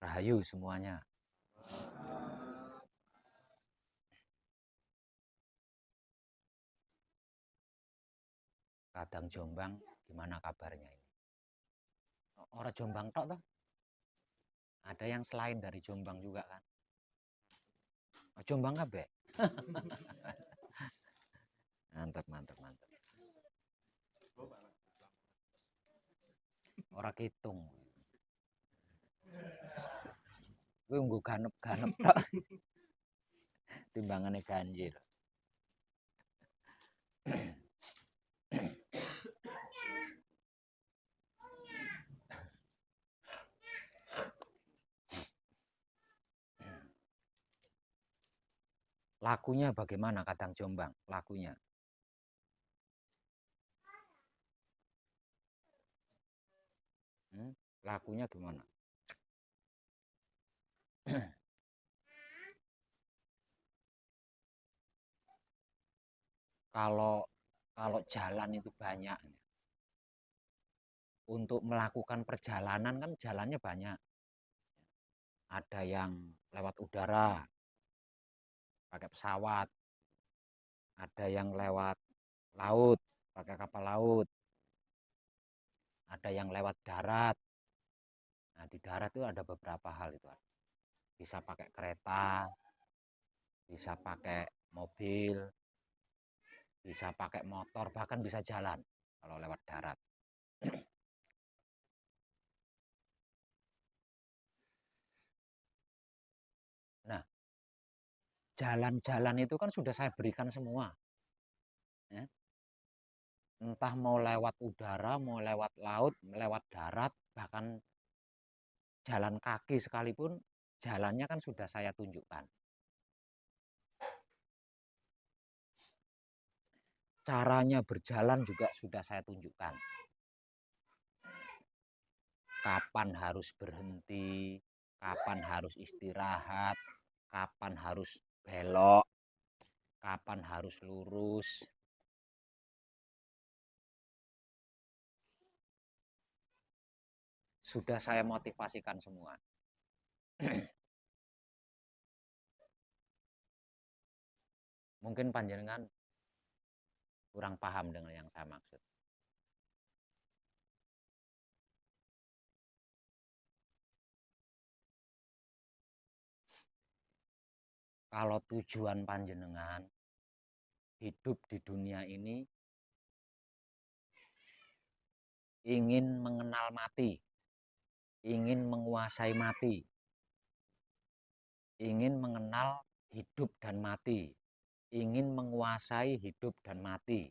Rahayu semuanya. Kadang Jombang, gimana kabarnya ini? Orang Jombang tok toh? Ada yang selain dari Jombang juga kan? Oh, Jombang kabeh. Mantap, mantap, mantap. Ora kitung. Kuwi nggo ganep-ganep tok. Timbangane ganjil. Lakunya bagaimana Kadang Jombang? Lakunya. Lakunya gimana? Kalau kalau jalan itu banyak. Untuk melakukan perjalanan kan jalannya banyak. Ada yang lewat udara, pakai pesawat. Ada yang lewat laut, pakai kapal laut. Ada yang lewat darat. Nah, di darat itu ada beberapa hal itu. Bisa pakai kereta, bisa pakai mobil, bisa pakai motor, bahkan bisa jalan kalau lewat darat. Nah, jalan-jalan itu kan sudah saya berikan semua. Ya. Entah mau lewat udara, mau lewat laut, lewat darat, bahkan jalan kaki sekalipun, jalannya kan sudah saya tunjukkan. Caranya berjalan juga sudah saya tunjukkan. Kapan harus berhenti, kapan harus istirahat, kapan harus belok, kapan harus lurus. Sudah saya motivasikan semua. Mungkin panjenengan kurang paham dengan yang saya maksud. Kalau tujuan panjenengan hidup di dunia ini ingin mengenal mati, ingin menguasai mati, ingin mengenal hidup dan mati, ingin menguasai hidup dan mati,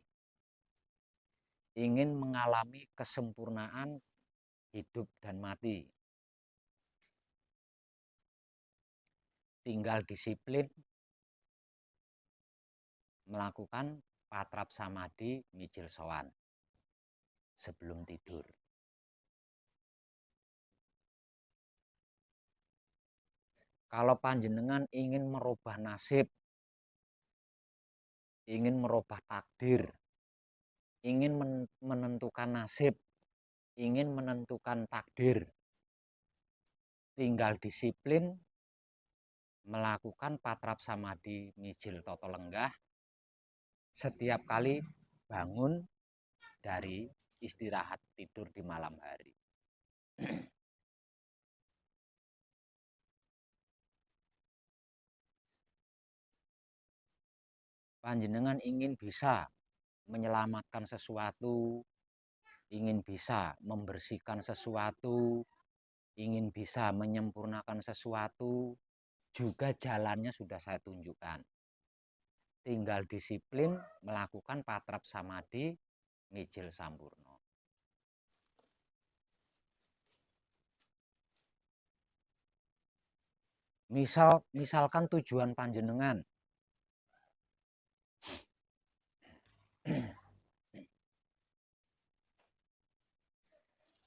ingin mengalami kesempurnaan hidup dan mati. Tinggal disiplin melakukan patrap samadhi mijil sowan sebelum tidur. Kalau panjenengan ingin merubah nasib, ingin merubah takdir, ingin menentukan nasib, ingin menentukan takdir, tinggal disiplin melakukan patrap samadhi mijil toto lenggah setiap kali bangun dari istirahat tidur di malam hari. Panjenengan ingin bisa menyelamatkan sesuatu, ingin bisa membersihkan sesuatu, ingin bisa menyempurnakan sesuatu, juga jalannya sudah saya tunjukkan. Tinggal disiplin melakukan patrap samadhi mijil sampurno. Misalkan tujuan panjenengan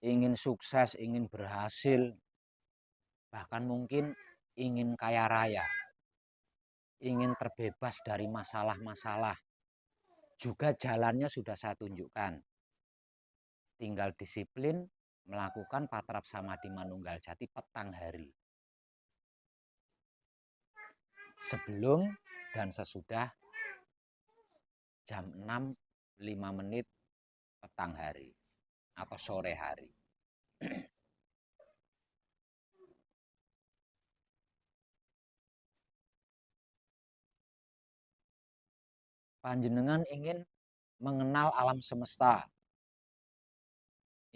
ingin sukses, ingin berhasil, bahkan mungkin ingin kaya raya, ingin terbebas dari masalah-masalah, juga jalannya sudah saya tunjukkan. Tinggal disiplin melakukan patrap samadhi manunggal jati petang hari. sebelum dan sesudah jam 6:05 petang hari atau sore hari. Panjenengan ingin mengenal alam semesta,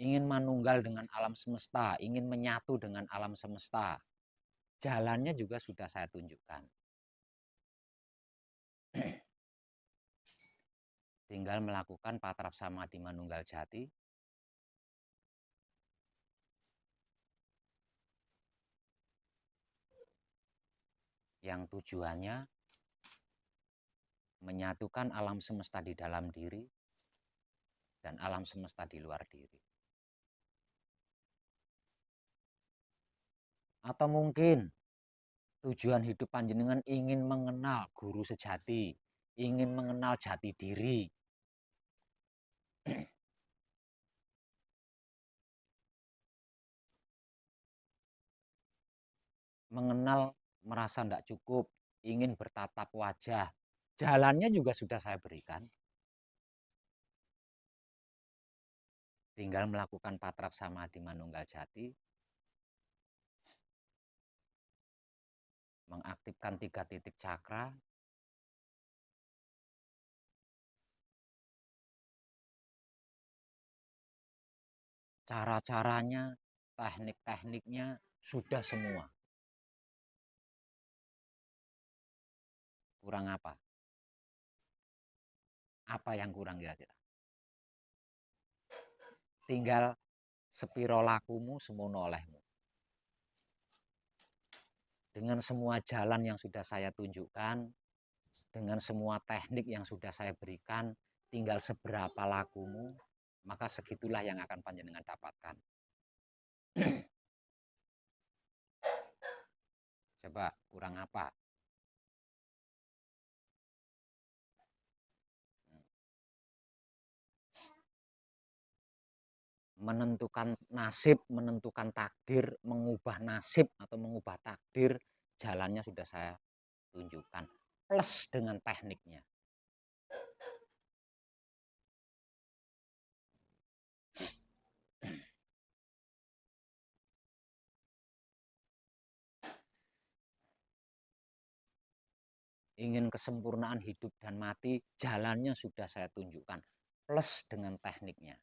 ingin manunggal dengan alam semesta, ingin menyatu dengan alam semesta. Jalannya juga sudah saya tunjukkan. Tinggal melakukan patrapsamadi manunggal jati, yang tujuannya menyatukan alam semesta di dalam diri dan alam semesta di luar diri. Atau mungkin tujuan hidup panjenengan ingin mengenal guru sejati, ingin mengenal jati diri. Mengenal merasa tidak cukup, ingin bertatap wajah. Jalannya juga sudah saya berikan. Tinggal melakukan patrapsamadi manunggal jati, mengaktifkan 3 titik cakra, cara-caranya, teknik-tekniknya sudah semua. Kurang apa? Apa yang kurang kira-kira? Tinggal sepiro lakumu semono olehmu. Dengan semua jalan yang sudah saya tunjukkan, dengan semua teknik yang sudah saya berikan, tinggal seberapa lakumu, maka segitulah yang akan panjenengan dapatkan. Coba kurang apa? Menentukan nasib, menentukan takdir, mengubah nasib atau mengubah takdir, jalannya sudah saya tunjukkan. Plus dengan tekniknya. Ingin kesempurnaan hidup dan mati, jalannya sudah saya tunjukkan. Plus dengan tekniknya.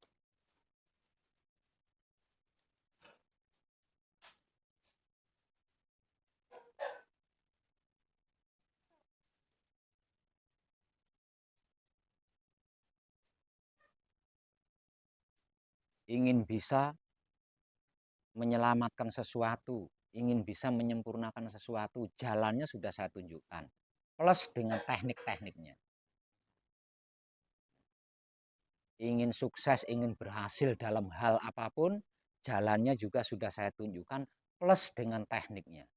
Ingin bisa menyelamatkan sesuatu, ingin bisa menyempurnakan sesuatu, jalannya sudah saya tunjukkan. Plus dengan teknik-tekniknya. Ingin sukses, ingin berhasil dalam hal apapun, jalannya juga sudah saya tunjukkan, plus dengan tekniknya.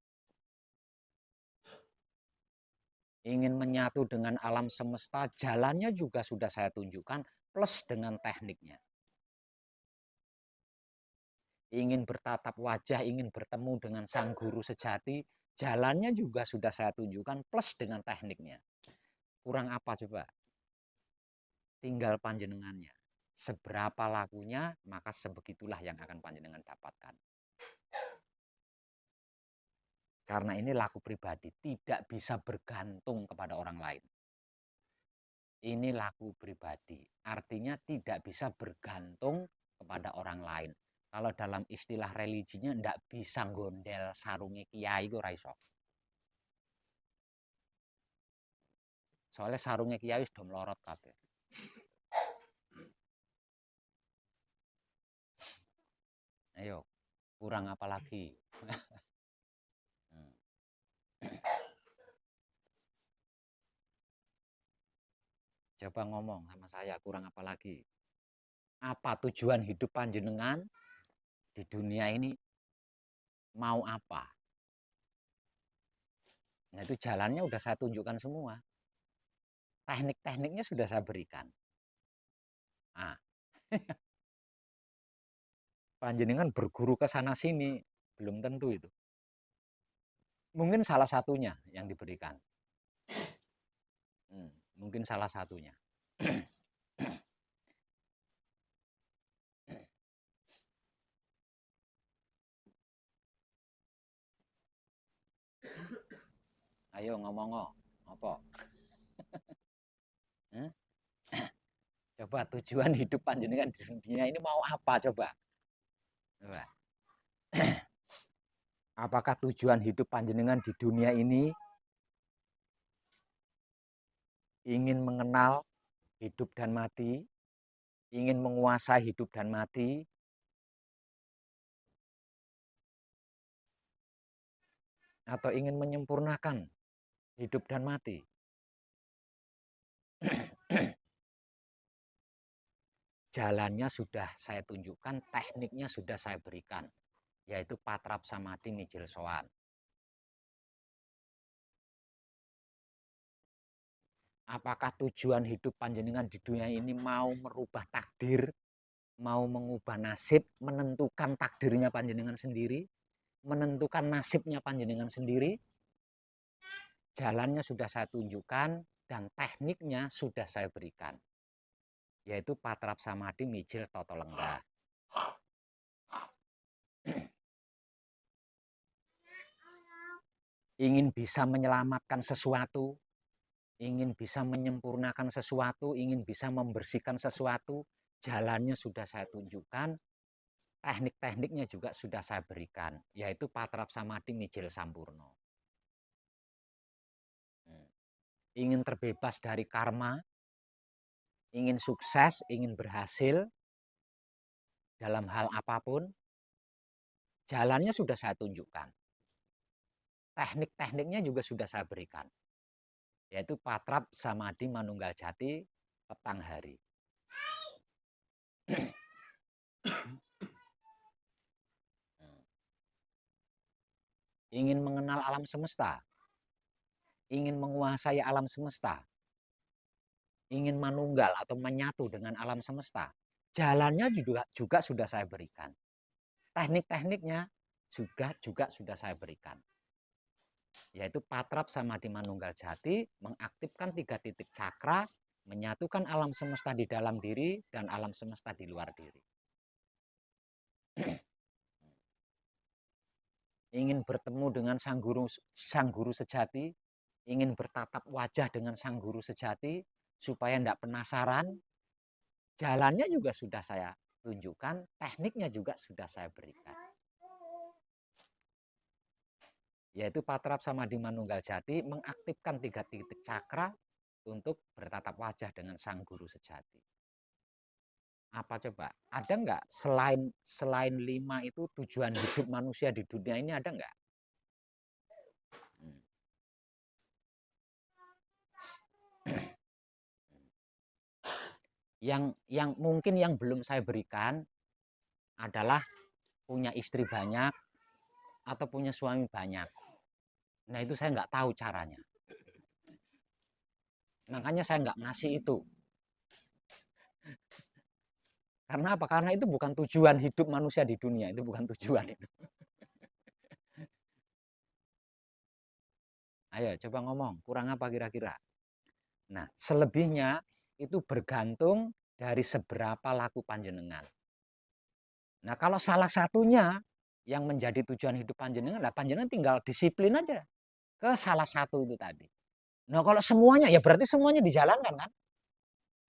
Ingin menyatu dengan alam semesta, jalannya juga sudah saya tunjukkan, plus dengan tekniknya. Ingin bertatap wajah, ingin bertemu dengan sang guru sejati, jalannya juga sudah saya tunjukkan, plus dengan tekniknya. Kurang apa coba? Tinggal panjenengannya. Seberapa lakunya, maka sebegitulah yang akan panjenengan dapatkan. Karena ini laku pribadi, tidak bisa bergantung kepada orang lain. Ini laku pribadi, artinya tidak bisa bergantung kepada orang lain. Kalau dalam istilah religinya tidak bisa gondel sarunge kiai itu ora iso. Soalnya sarunge kiai sudah melorot kabeh. Ayo, kurang apa lagi? Coba ngomong sama saya, kurang apa lagi? Apa tujuan hidup panjenengan di dunia ini? Mau apa? Nah itu jalannya udah saya tunjukkan semua. Teknik-tekniknya sudah saya berikan. Ah, panjenengan berguru ke sana sini, belum tentu itu. Mungkin salah satunya yang diberikan. Mungkin salah satunya. Ayo ngomong apa? Hmm? Coba tujuan hidup panjenengan di dunia ini mau apa coba? Coba. Apakah tujuan hidup panjenengan di dunia ini ingin mengenal hidup dan mati, ingin menguasai hidup dan mati, atau ingin menyempurnakan hidup dan mati? Jalannya sudah saya tunjukkan, tekniknya sudah saya berikan, yaitu patrap samadhi mijil sowan. Apakah tujuan hidup panjenengan di dunia ini mau merubah takdir, mau mengubah nasib, menentukan takdirnya panjenengan sendiri, menentukan nasibnya panjenengan sendiri? Jalannya sudah saya tunjukkan dan tekniknya sudah saya berikan, yaitu patrap samadhi mijil toto lenggah. Ingin bisa menyelamatkan sesuatu, ingin bisa menyempurnakan sesuatu, ingin bisa membersihkan sesuatu, jalannya sudah saya tunjukkan, teknik-tekniknya juga sudah saya berikan, yaitu patrap samadhi mijil sampurno. Ingin terbebas dari karma, ingin sukses, ingin berhasil dalam hal apapun, jalannya sudah saya tunjukkan. Teknik-tekniknya juga sudah saya berikan, yaitu patrap samadhi manunggal jati petang hari. Ingin mengenal alam semesta, ingin menguasai alam semesta, ingin manunggal atau menyatu dengan alam semesta, jalannya juga sudah saya berikan. Teknik-tekniknya juga sudah saya berikan, yaitu patrap samadhi manunggal jati, mengaktifkan 3 titik cakra, menyatukan alam semesta di dalam diri dan alam semesta di luar diri. Ingin bertemu dengan sang guru sejati, ingin bertatap wajah dengan sang guru sejati, supaya tidak penasaran, jalannya juga sudah saya tunjukkan, tekniknya juga sudah saya berikan. Yaitu patrap samadhi manunggal jati, mengaktifkan 3 titik cakra untuk bertatap wajah dengan sang guru sejati. Apa coba? Ada nggak selain 5 itu tujuan hidup manusia di dunia ini ada nggak? Yang mungkin yang belum saya berikan adalah punya istri banyak atau punya suami banyak. Nah itu saya nggak tahu caranya. Makanya saya nggak ngasih itu. Karena apa? Karena itu bukan tujuan hidup manusia di dunia. Itu bukan tujuan itu. Ayo coba ngomong, kurang apa kira-kira? Nah selebihnya itu bergantung dari seberapa laku panjenengan. Nah kalau salah satunya yang menjadi tujuan hidup panjenengan, lah panjenengan tinggal disiplin aja ke salah satu itu tadi. Nah kalau semuanya, ya berarti semuanya dijalankan kan?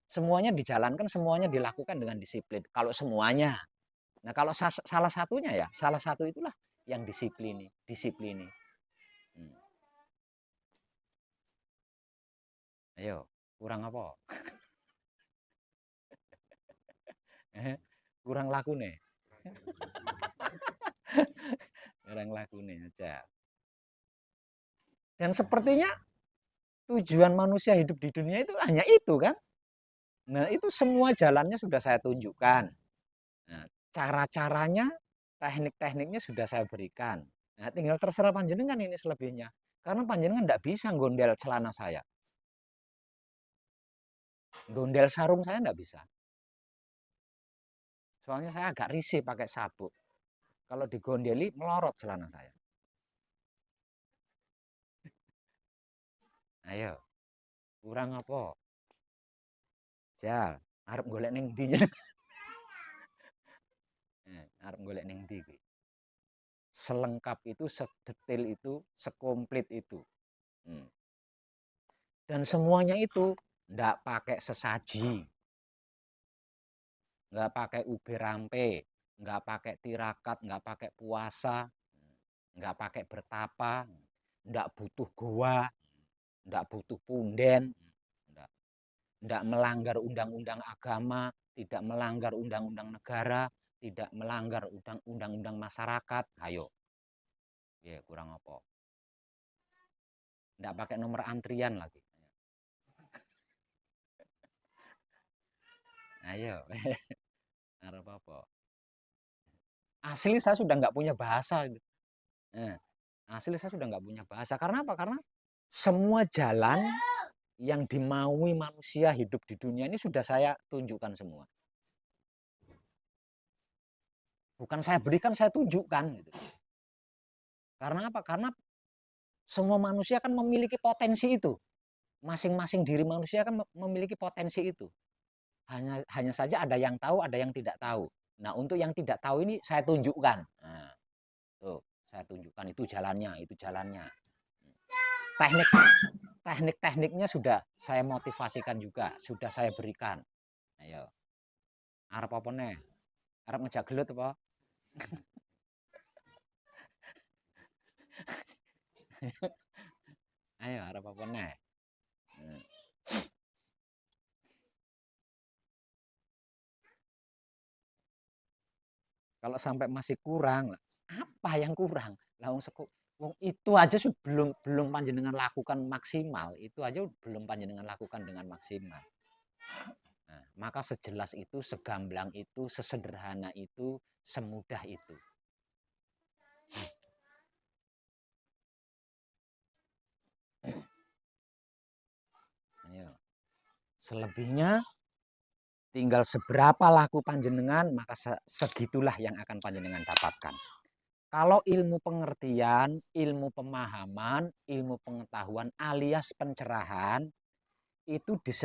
Semuanya dijalankan, semuanya dilakukan dengan disiplin. Kalau semuanya. Nah kalau salah satunya ya, salah satu itulah yang disiplini. Ayo, kurang apa? Kurang laku nih. Kurang laku nih aja. Dan sepertinya tujuan manusia hidup di dunia itu hanya itu kan? Nah itu semua jalannya sudah saya tunjukkan. Nah, cara-caranya, teknik-tekniknya sudah saya berikan. Nah, tinggal terserah panjenengan ini selebihnya. Karena panjenengan tidak bisa gondel celana saya. Gondel sarung saya tidak bisa. Soalnya saya agak risih pakai sabuk. Kalau digondeli melorot celana saya. Ayo, Kurang apa? Jal, arep golek ning ndi? Arep golek ning ndi kuwi? Selengkap itu, sedetail itu, sekomplit itu. Hmm. Dan semuanya itu ndak pakai sesaji, nggak pakai ube rampe, nggak pakai tirakat, nggak pakai puasa, nggak pakai bertapa, ndak butuh goa, ndak butuh punden, ndak melanggar undang-undang agama, tidak melanggar undang-undang negara, tidak melanggar undang-undang masyarakat. Ayo, ya kurang apa? Ndak pakai nomor antrian lagi. Ayo, arep apa? Asli saya sudah nggak punya bahasa. Asli saya sudah nggak punya bahasa. Karena apa? Karena semua jalan yang dimaui manusia hidup di dunia ini sudah saya tunjukkan semua. Bukan saya berikan, saya tunjukkan. Gitu. Karena apa? Karena semua manusia kan memiliki potensi itu. Masing-masing diri manusia kan memiliki potensi itu. Hanya saja ada yang tahu, ada yang tidak tahu. Nah, untuk yang tidak tahu ini saya tunjukkan. Nah, tuh, saya tunjukkan itu jalannya, itu jalannya. Teknik-tekniknya sudah saya motivasikan juga, sudah saya berikan. Ayo. Arep apa nih? Arep ngejak gelut apa? Ayo, arep apa nih? Kalau sampai masih kurang, apa yang kurang? Langsung itu aja belum belum panjenengan lakukan maksimal, itu aja belum panjenengan lakukan dengan maksimal. Nah, maka sejelas itu, segamblang itu, sesederhana itu, semudah itu. Ayo. Selebihnya tinggal seberapa laku panjenengan, maka segitulah yang akan panjenengan dapatkan. Kalau ilmu pengertian, ilmu pemahaman, ilmu pengetahuan alias pencerahan itu di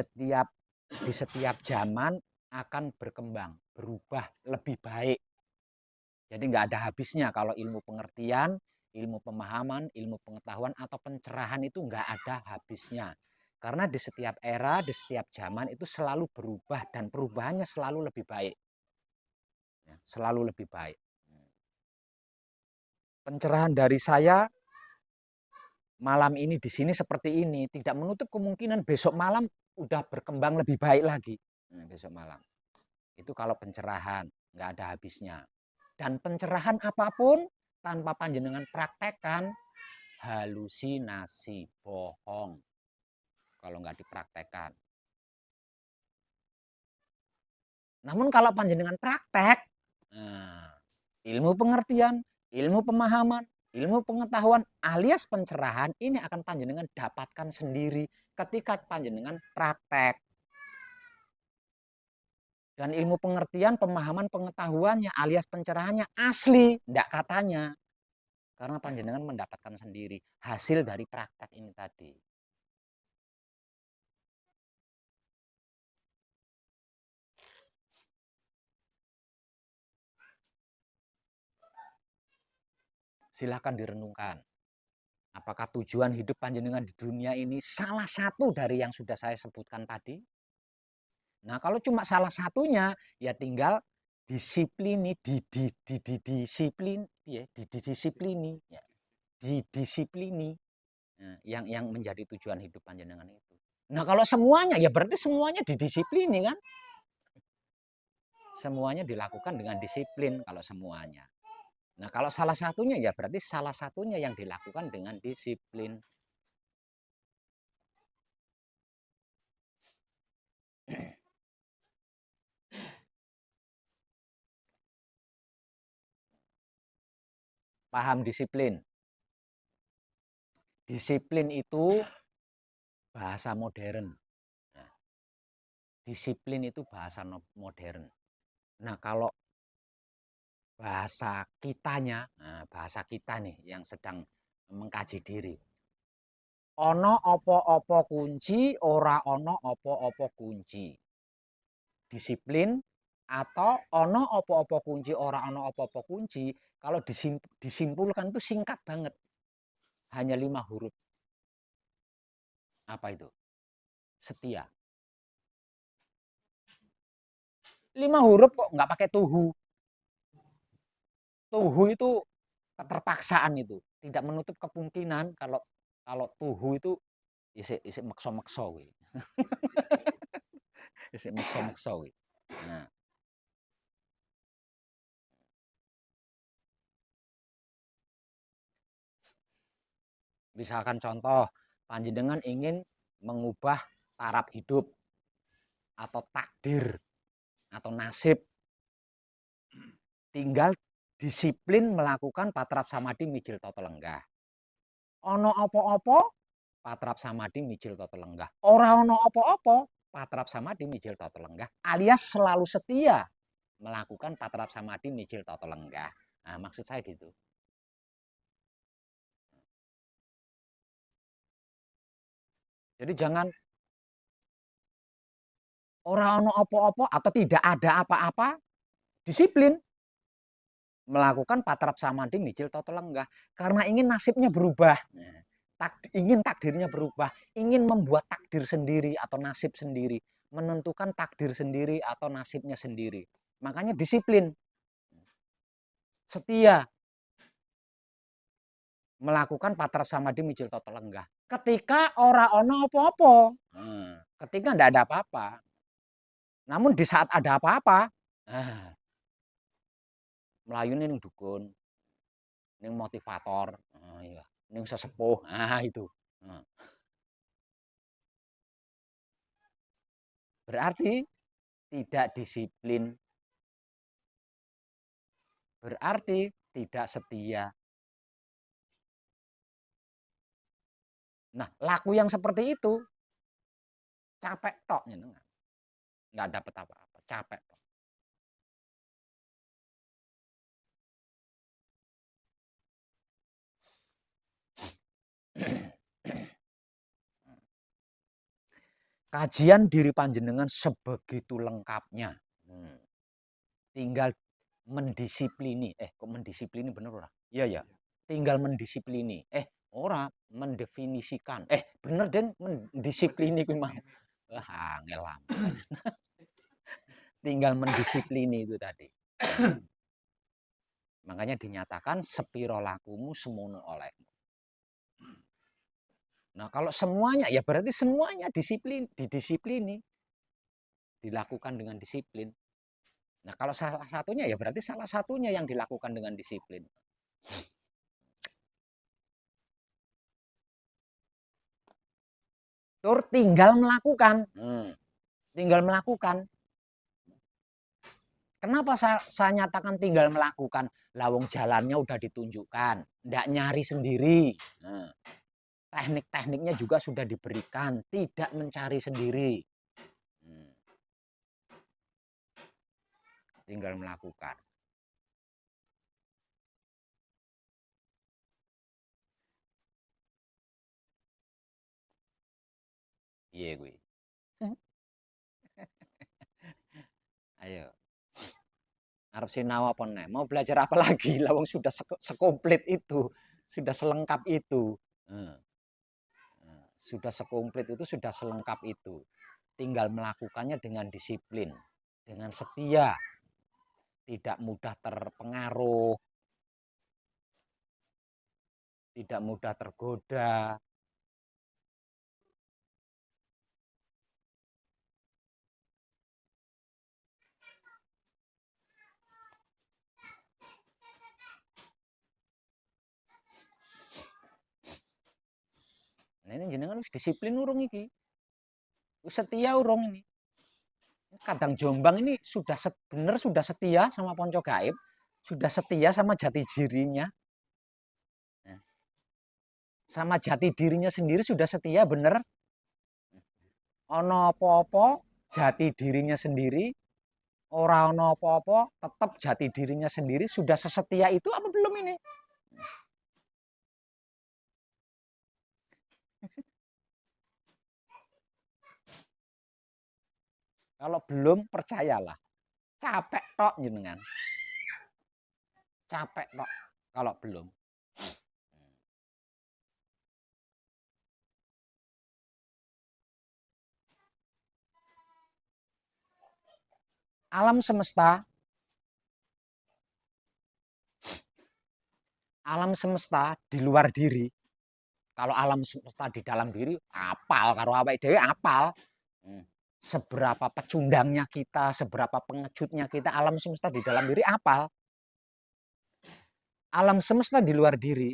setiap zaman akan berkembang, berubah lebih baik. Jadi nggak ada habisnya kalau ilmu pengertian, ilmu pemahaman, ilmu pengetahuan atau pencerahan itu nggak ada habisnya. Karena di setiap era, di setiap zaman itu selalu berubah dan perubahannya selalu lebih baik. Selalu lebih baik. Pencerahan dari saya malam ini di sini seperti ini, tidak menutup kemungkinan besok malam udah berkembang lebih baik lagi. Besok malam. Itu kalau pencerahan, nggak ada habisnya. Dan pencerahan apapun tanpa panjenengan praktekkan, halusinasi, bohong. Kalau nggak dipraktekkan. Namun kalau panjenengan praktek, nah, ilmu pengertian, ilmu pemahaman, ilmu pengetahuan alias pencerahan ini akan panjenengan dapatkan sendiri ketika panjenengan praktek. Dan ilmu pengertian, pemahaman, pengetahuannya alias pencerahannya asli, tidak katanya. Karena panjenengan mendapatkan sendiri hasil dari praktek ini tadi. Silahkan direnungkan. Apakah tujuan hidup panjenengan di dunia ini salah satu dari yang sudah saya sebutkan tadi? Nah, kalau cuma salah satunya, ya tinggal disiplini, disiplin, ya, didisiplini, ya, didisiplini, nah, yang menjadi tujuan hidup panjenengan itu. Nah, kalau semuanya, ya berarti semuanya didisiplini kan? Semuanya dilakukan dengan disiplin kalau semuanya. Nah, kalau salah satunya ya berarti salah satunya yang dilakukan dengan disiplin. Paham disiplin? Disiplin itu bahasa modern. Nah, disiplin itu bahasa modern. Nah, kalau bahasa kitanya, nah, bahasa kita nih yang sedang mengkaji diri. Ono opo-opo kunci, ora ono opo-opo kunci. Disiplin atau ono opo-opo kunci, ora ono opo-opo kunci, kalau disimpulkan itu singkat banget. Hanya 5 huruf. Apa itu? Setia. 5 huruf kok nggak pakai tuhu. Tuhu itu keterpaksaan itu. Tidak menutup kemungkinan kalau tuhu itu isik makso-makso kuwi. Isik makso-makso kuwi. Nah, misalkan contoh, panjenengan ingin mengubah taraf hidup atau takdir atau nasib, tinggal disiplin melakukan patrap samadhi mijil toto lenggah. Ono opo-opo patrap samadhi mijil toto lenggah. Ora ono opo-opo patrap samadhi mijil toto lenggah, alias selalu setia melakukan patrap samadhi mijil toto lenggah. Nah, maksud saya gitu. Jadi jangan ora ono opo-opo atau tidak ada apa-apa, disiplin melakukan patrap samadhi mijil toto lenggah karena ingin nasibnya berubah. Ingin takdirnya berubah, ingin membuat takdir sendiri atau nasib sendiri, menentukan takdir sendiri atau nasibnya sendiri. Makanya disiplin, setia melakukan patrap samadhi mijil toto lenggah. Ketika ora ono apa-apa, ketika ndak ada apa-apa. Namun di saat ada apa-apa, melayu ning dukun, ning motivator, ning sesepuh, itu. Berarti tidak disiplin, berarti tidak setia. Nah, laku yang seperti itu capek tok, nggak dapat apa-apa, capek tok. Kajian diri panjenengan sebegitu lengkapnya. Tinggal mendisiplini. Kok mendisiplini bener ora? Iya ya. Tinggal mendisiplini. Ora mendefinisikan. Bener Den, mendisiplini kuwi mah. Wah, angel amat. Tinggal mendisiplini itu tadi. Makanya dinyatakan sepiro lakumu semono olehmu. Nah, kalau semuanya ya berarti semuanya didisiplini. Dilakukan dengan disiplin. Nah, kalau salah satunya ya berarti salah satunya yang dilakukan dengan disiplin. Tur tinggal melakukan. Tinggal melakukan. Kenapa saya nyatakan tinggal melakukan? Lawang jalannya udah ditunjukkan. Nggak nyari sendiri. Teknik-tekniknya juga sudah diberikan. Tidak mencari sendiri. Tinggal melakukan. Iya gue. Ayo. Arep sinau apa nih? Mau belajar apa lagi? Lawang sudah sekomplit itu. Sudah selengkap itu. Sudah sekomplit itu, sudah selengkap itu. Tinggal melakukannya dengan disiplin. Dengan setia. Tidak mudah terpengaruh. Tidak mudah tergoda. Nah, ini jenengan harus disiplin urung iki. Setia urung ini. Kadang Jombang ini sudah benar sudah setia sama Ponco Gaib, sudah setia sama jati dirinya. Sama jati dirinya sendiri sudah setia bener. Ono apa-apa jati dirinya sendiri, ora ono apa-apa tetap jati dirinya sendiri, sudah sesetia itu apa belum ini? Kalau belum, percayalah, capek tok jenengan. Capek tok kalau belum. Alam semesta, alam semesta di luar diri. Kalau alam semesta di dalam diri, apal karo awake dhewe apal. Seberapa pecundangnya kita, seberapa pengejutnya kita, alam semesta di dalam diri apal. Alam semesta di luar diri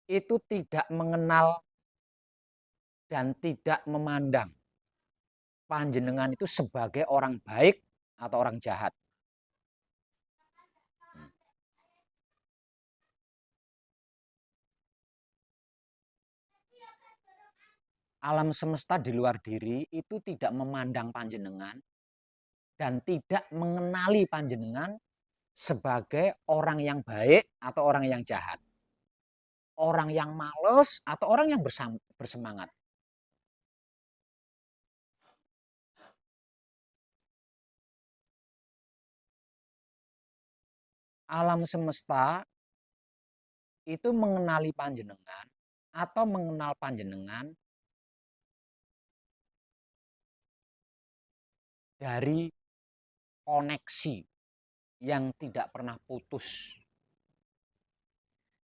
itu tidak mengenal dan tidak memandang panjenengan itu sebagai orang baik atau orang jahat. Alam semesta di luar diri itu tidak memandang panjenengan dan tidak mengenali panjenengan sebagai orang yang baik atau orang yang jahat. Orang yang males atau orang yang bersemangat. Alam semesta itu mengenali panjenengan atau mengenal panjenengan dari koneksi yang tidak pernah putus,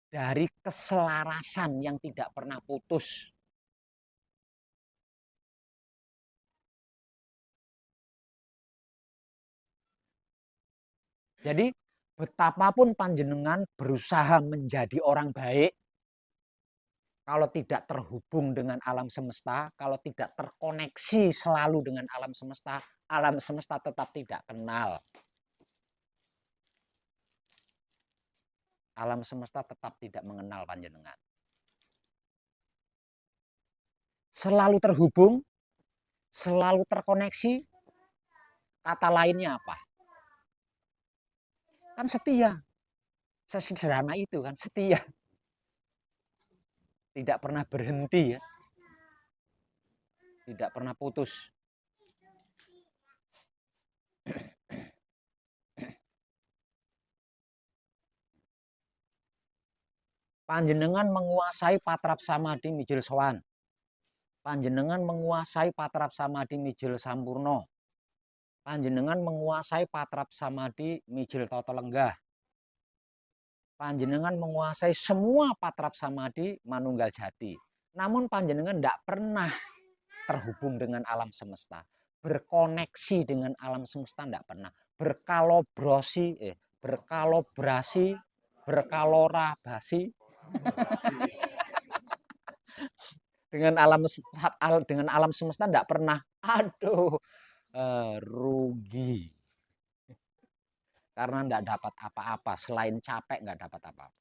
dari keselarasan yang tidak pernah putus. Jadi betapapun panjenengan berusaha menjadi orang baik, kalau tidak terhubung dengan alam semesta, kalau tidak terkoneksi selalu dengan alam semesta tetap tidak kenal. Alam semesta tetap tidak mengenal panjenengan. Selalu terhubung, selalu terkoneksi, kata lainnya apa? Kan setia. Sesederhana itu kan, setia. Tidak pernah berhenti ya. Tidak pernah putus. Panjenengan menguasai patrap samadhi mijil sowan. Panjenengan menguasai patrap samadhi mijil sampurno. Panjenengan menguasai patrap samadhi mijil tata lenggah. Panjenengan menguasai semua patrap samadhi manunggal jati. Namun panjenengan tidak pernah terhubung dengan alam semesta. Berkoneksi dengan alam semesta tidak pernah. Berkolaborasi dengan alam semesta tidak pernah. Aduh, rugi. Karena tidak dapat apa-apa. Selain capek nggak dapat apa-apa.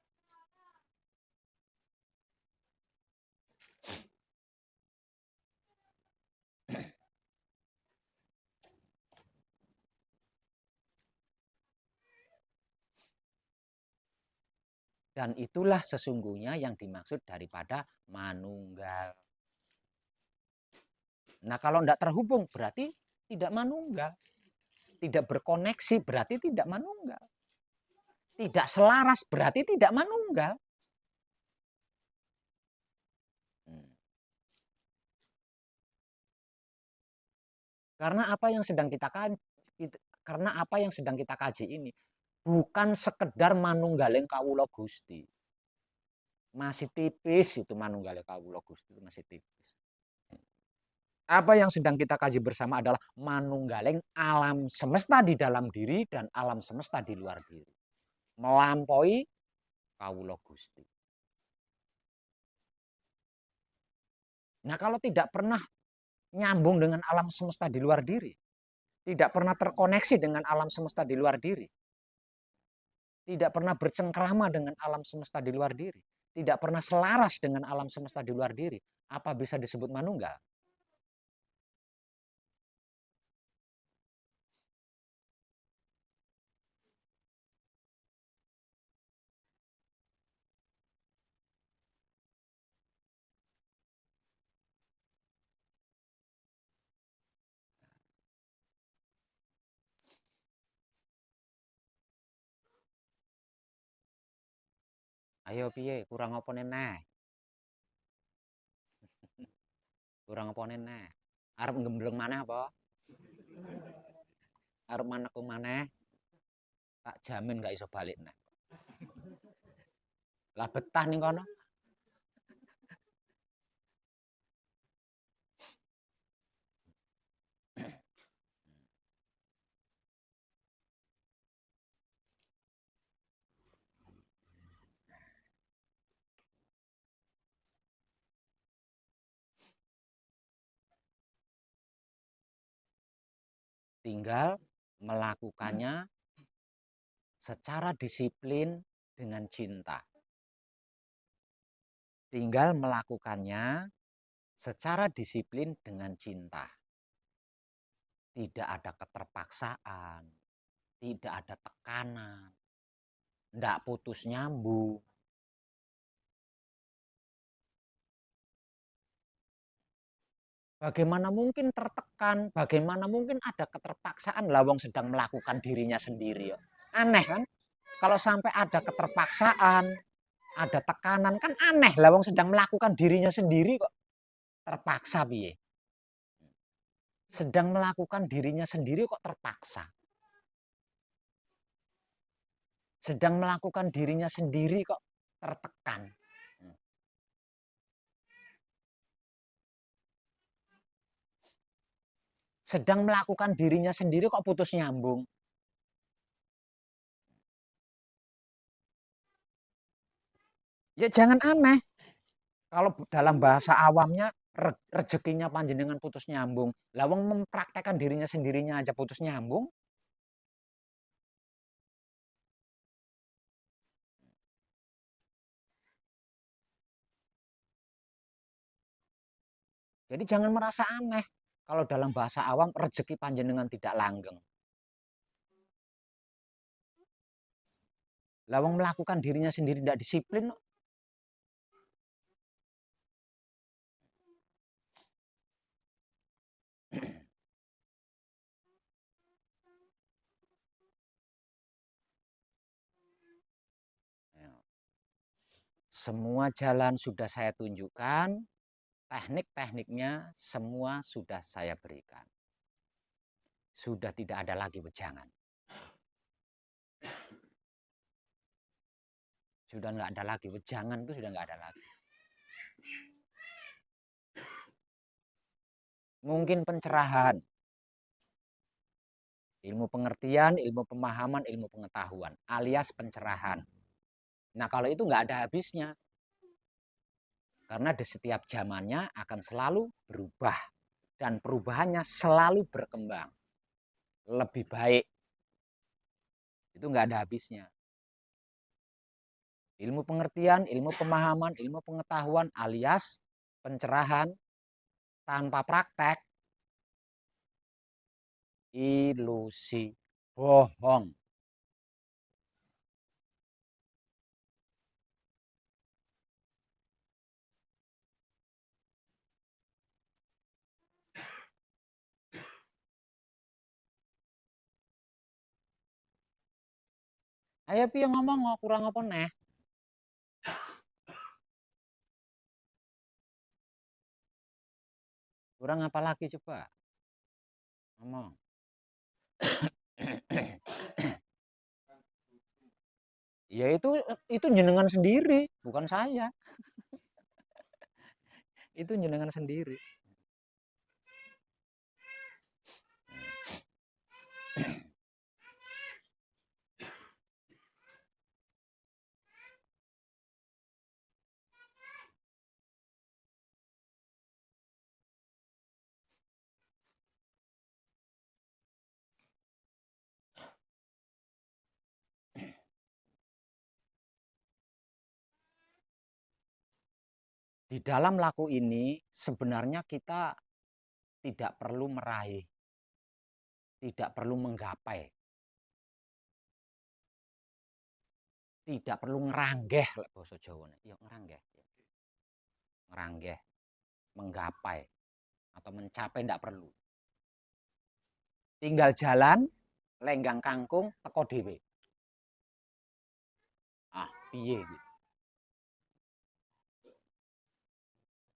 Dan itulah sesungguhnya yang dimaksud daripada manunggal. Nah kalau tidak terhubung berarti tidak manunggal. Tidak berkoneksi berarti tidak manunggal. Tidak selaras berarti tidak manunggal. Karena apa yang sedang kita kaji ini bukan sekedar manunggaling kawula Gusti. Masih tipis itu manunggaling kawula Gusti, masih tipis. Apa yang sedang kita kaji bersama adalah manunggaling alam semesta di dalam diri dan alam semesta di luar diri. Melampaui kawula Gusti. Nah, kalau tidak pernah nyambung dengan alam semesta di luar diri, tidak pernah terkoneksi dengan alam semesta di luar diri, tidak pernah bercengkrama dengan alam semesta di luar diri, tidak pernah selaras dengan alam semesta di luar diri, apa bisa disebut manunggal? Ayo piye, kurang apa neh? Kurang apa neh? Arep gembleng maneh apa? Arep maneku maneh? Tak jamin gak iso balik neh. Lah betah ning kono. Tinggal melakukannya secara disiplin dengan cinta. Tinggal melakukannya secara disiplin dengan cinta. Tidak ada keterpaksaan, tidak ada tekanan, ndak putus nyambung. Bagaimana mungkin tertekan, bagaimana mungkin ada keterpaksaan, lawang sedang melakukan dirinya sendiri. Aneh kan? Kalau sampai ada keterpaksaan, ada tekanan, kan aneh, lawang sedang melakukan dirinya sendiri kok terpaksa piye? Sedang melakukan dirinya sendiri kok terpaksa. Sedang melakukan dirinya sendiri kok tertekan. Sedang melakukan dirinya sendiri kok putus nyambung. Ya jangan aneh. Kalau dalam bahasa awamnya rezekinya panjenengan putus nyambung. Lawang mempraktekkan dirinya sendirinya aja putus nyambung. Jadi jangan merasa aneh. Kalau dalam bahasa awam rezeki panjenengan tidak langgeng. Lawang melakukan dirinya sendiri tidak disiplin. Semua jalan sudah saya tunjukkan, teknik-tekniknya semua sudah saya berikan. Sudah tidak ada lagi wejangan. Sudah nggak ada lagi wejangan, itu sudah nggak ada lagi. Mungkin pencerahan, ilmu pengertian, ilmu pemahaman, ilmu pengetahuan, alias pencerahan. Nah kalau itu nggak ada habisnya. Karena di setiap zamannya akan selalu berubah. Dan perubahannya selalu berkembang. Lebih baik. Itu nggak ada habisnya. Ilmu pengertian, ilmu pemahaman, ilmu pengetahuan alias pencerahan tanpa praktek. Ilusi, bohong. Ayo piye ngomong kurang apa neh? Kurang apa lagi coba? Ngomong. Ya itu jenengan sendiri, bukan saya. Itu jenengan sendiri. Di dalam laku ini sebenarnya kita tidak perlu meraih, tidak perlu menggapai, tidak perlu ngeranggeh bahasa Jawa. Ya ngeranggeh. Ngeranggeh, menggapai atau mencapai tidak perlu. Tinggal jalan, lenggang kangkung, teko dhewe. Ah, piye gitu.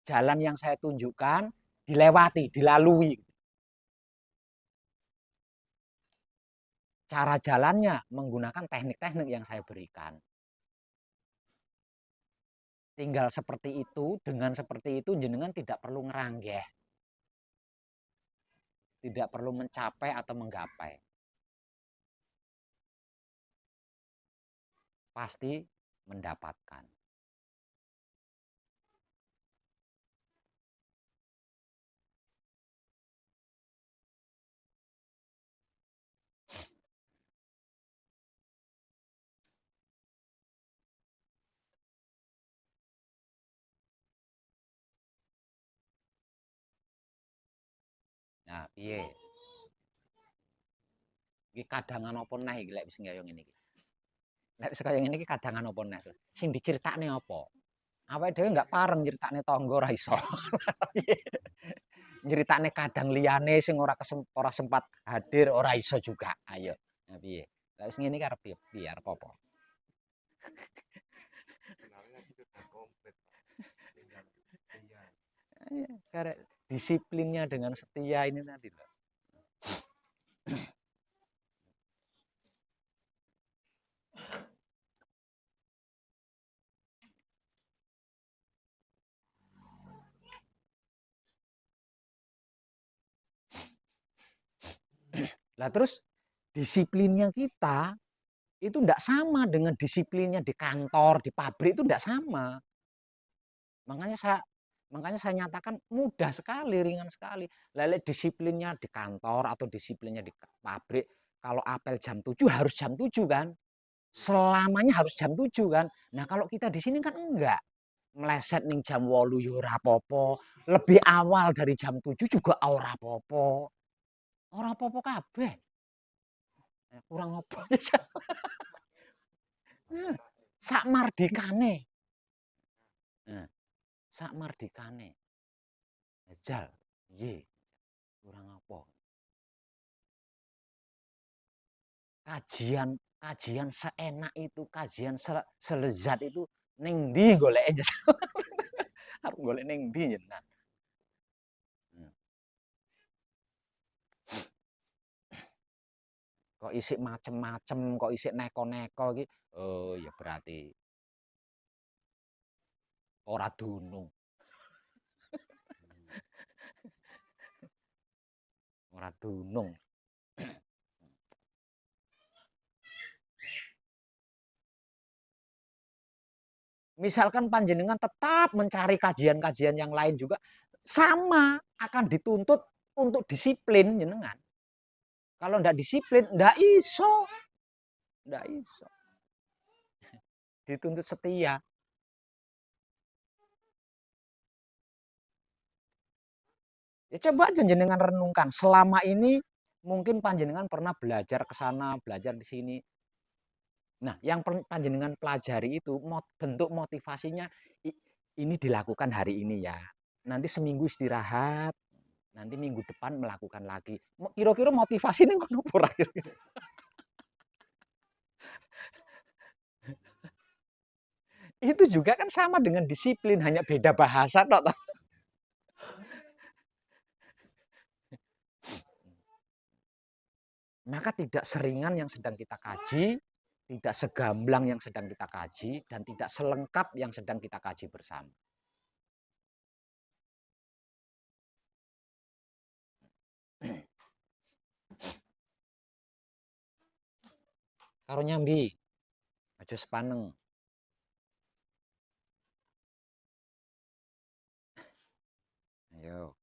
jalan yang saya tunjukkan dilewati, dilalui. Cara jalannya menggunakan teknik-teknik yang saya berikan. Tinggal seperti itu, dengan seperti itu jenengan tidak perlu ngeranggeh. Tidak perlu mencapai atau menggapai. Pasti mendapatkan. Nah, piye? Iki kadangan apa neh iki lek wis kaya ngene iki. Lek wis kaya ngene iki kadangan apa neh terus. Sing diceritakne apa? Awake dhewe enggak pareng nyeritakne tangga ora iso. Nyeritakne kadang liyane sing ora sempat hadir ora iso juga. Ayo. Nah, piye? Lek wis ngene iki arep piye? Piye arep apa? Karena disiplinnya dengan setia ini tadi loh. Lah terus disiplinnya kita itu enggak sama dengan disiplinnya di kantor, di pabrik itu enggak sama. Makanya saya nyatakan mudah sekali, ringan sekali. Lele disiplinnya di kantor atau disiplinnya di pabrik, kalau apel jam 7 harus jam 7 kan? Selamanya harus jam 7 kan? Nah, kalau kita di sini kan enggak. Meleset ning jam 8 ya ora apa-apa, lebih awal dari jam 7 juga ora apa-apa. Ora apa-apa kabeh. Kurang apa ya? Sak mardikane. Nah, sak mardikane. Jal, ye, kurang apa? Kajian seenak itu, kajian selezat itu ning ndi goleke? Arep golek ning ndi jenengan? Hmm. Kok isik macem-macem, kok isik neko-neko iki. Oh, ya berarti ora dunung. Ora dunung. Misalkan panjenengan tetap mencari kajian-kajian yang lain juga, sama akan dituntut untuk disiplin jenengan. Kalau ndak disiplin, ndak iso. Ndak iso. Dituntut setia. Ya coba aja jenengan renungkan, selama ini mungkin panjenengan pernah belajar ke sana, belajar di sini. Nah, yang panjenengan pelajari itu bentuk motivasinya ini dilakukan hari ini ya. Nanti seminggu istirahat, nanti minggu depan melakukan lagi. Kira-kira motivasi ini ngono ora kira-kira. Itu juga kan sama dengan disiplin, hanya beda bahasa tok. Maka tidak seringan yang sedang kita kaji, tidak segamblang yang sedang kita kaji, dan tidak selengkap yang sedang kita kaji bersama. Karo nyambi, aja sepaneng. Ayo.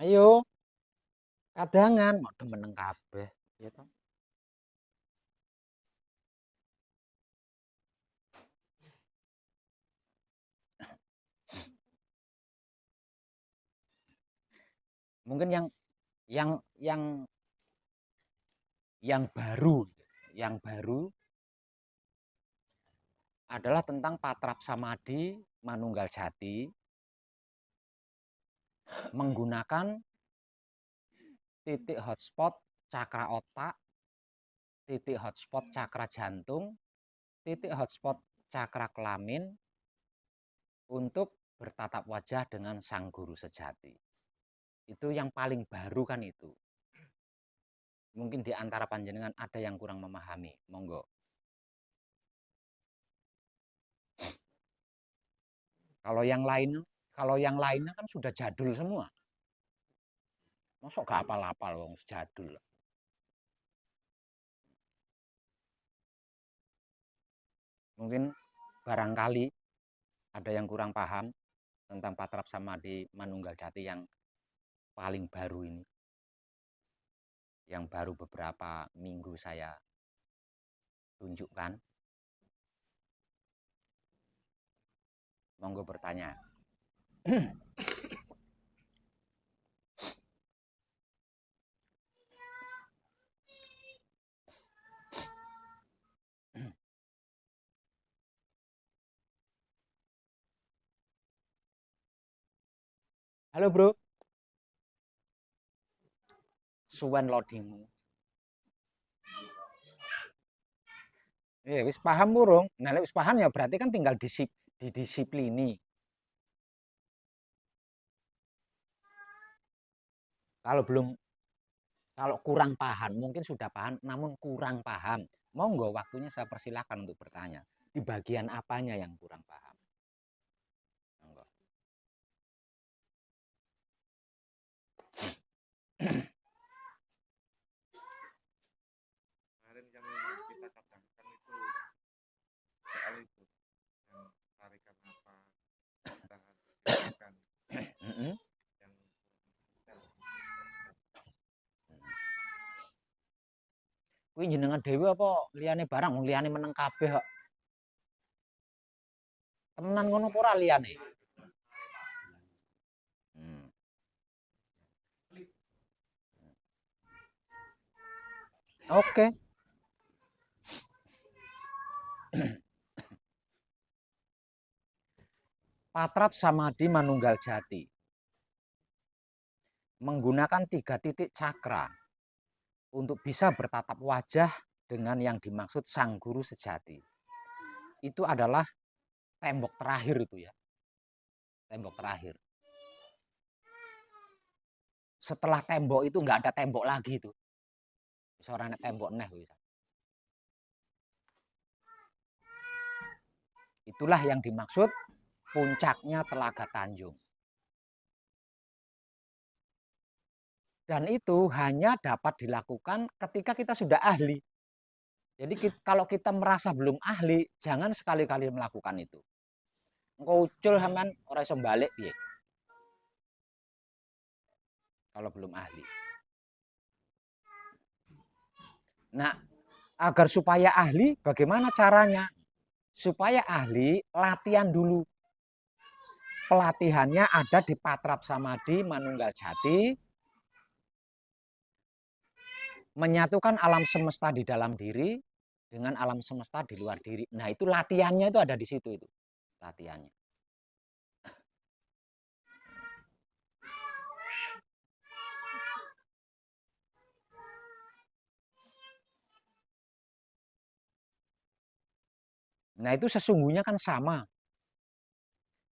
Ayo. Kadangan mau demeneng kabeh, ya toh. Mungkin yang yang yang baru adalah tentang Patrap Samadhi Manunggal Jati menggunakan titik hotspot cakra otak, titik hotspot cakra jantung, titik hotspot cakra kelamin untuk bertatap wajah dengan sang guru sejati. Itu yang paling baru kan itu. Mungkin di antara panjenengan ada yang kurang memahami, monggo. Kalau yang lainnya kan sudah jadul semua. Masuk gak apal-apal wong jadul. Mungkin barangkali ada yang kurang paham tentang Patrap Samadhi Manunggal Jati yang paling baru ini. Yang baru beberapa minggu saya tunjukkan. Monggo bertanya. Halo bro. Suwen loadingmu. Wis paham burung. Nah, wis paham ya berarti kan tinggal didisiplini. Kalau kurang paham, mungkin sudah paham namun kurang paham. Monggo waktunya saya persilahkan untuk bertanya. Di bagian apanya yang kurang paham? Monggo. Kemarin yang kita cadangkan itu soal itu yang tarikan apa tahan kan yang Kuwi jenengan dhewe apa liyane barang liyane meneng kabeh kok. Temenan ngono apa ora liyane? Oke. Patrap Samadhi Manunggal Jati menggunakan 3 titik cakra untuk bisa bertatap wajah dengan yang dimaksud sang guru sejati. Itu adalah tembok terakhir itu ya. Tembok terakhir. Setelah tembok itu nggak ada tembok lagi itu. Seorang tembok neh bisa. Itulah yang dimaksud puncaknya Telaga Tanjung. Dan itu hanya dapat dilakukan ketika kita sudah ahli. Jadi kalau kita merasa belum ahli, jangan sekali-kali melakukan itu. Engko ucul sampean ora iso balik piye? Kalau belum ahli. Nah, agar supaya ahli, bagaimana caranya? Supaya ahli, latihan dulu. Pelatihannya ada di Patrap Samadhi Manunggal Jati, menyatukan alam semesta di dalam diri dengan alam semesta di luar diri. Nah, itu latihannya itu ada di situ itu. Latihannya. Nah, itu sesungguhnya kan sama.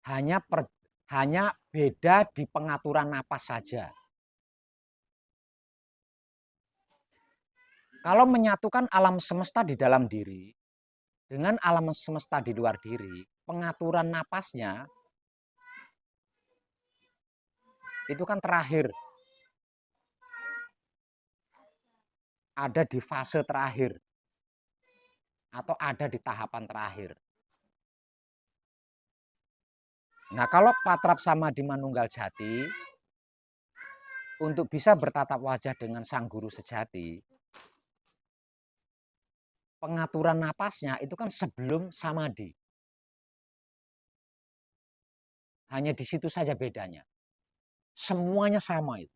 Hanya beda di pengaturan napas saja. Kalau menyatukan alam semesta di dalam diri dengan alam semesta di luar diri, pengaturan napasnya itu kan terakhir. Ada di fase terakhir. Atau ada di tahapan terakhir. Nah, kalau Patrap Samadhi Manunggal Jati untuk bisa bertatap wajah dengan sang guru sejati, pengaturan napasnya itu kan sebelum samadhi. Hanya di situ saja bedanya. Semuanya sama itu.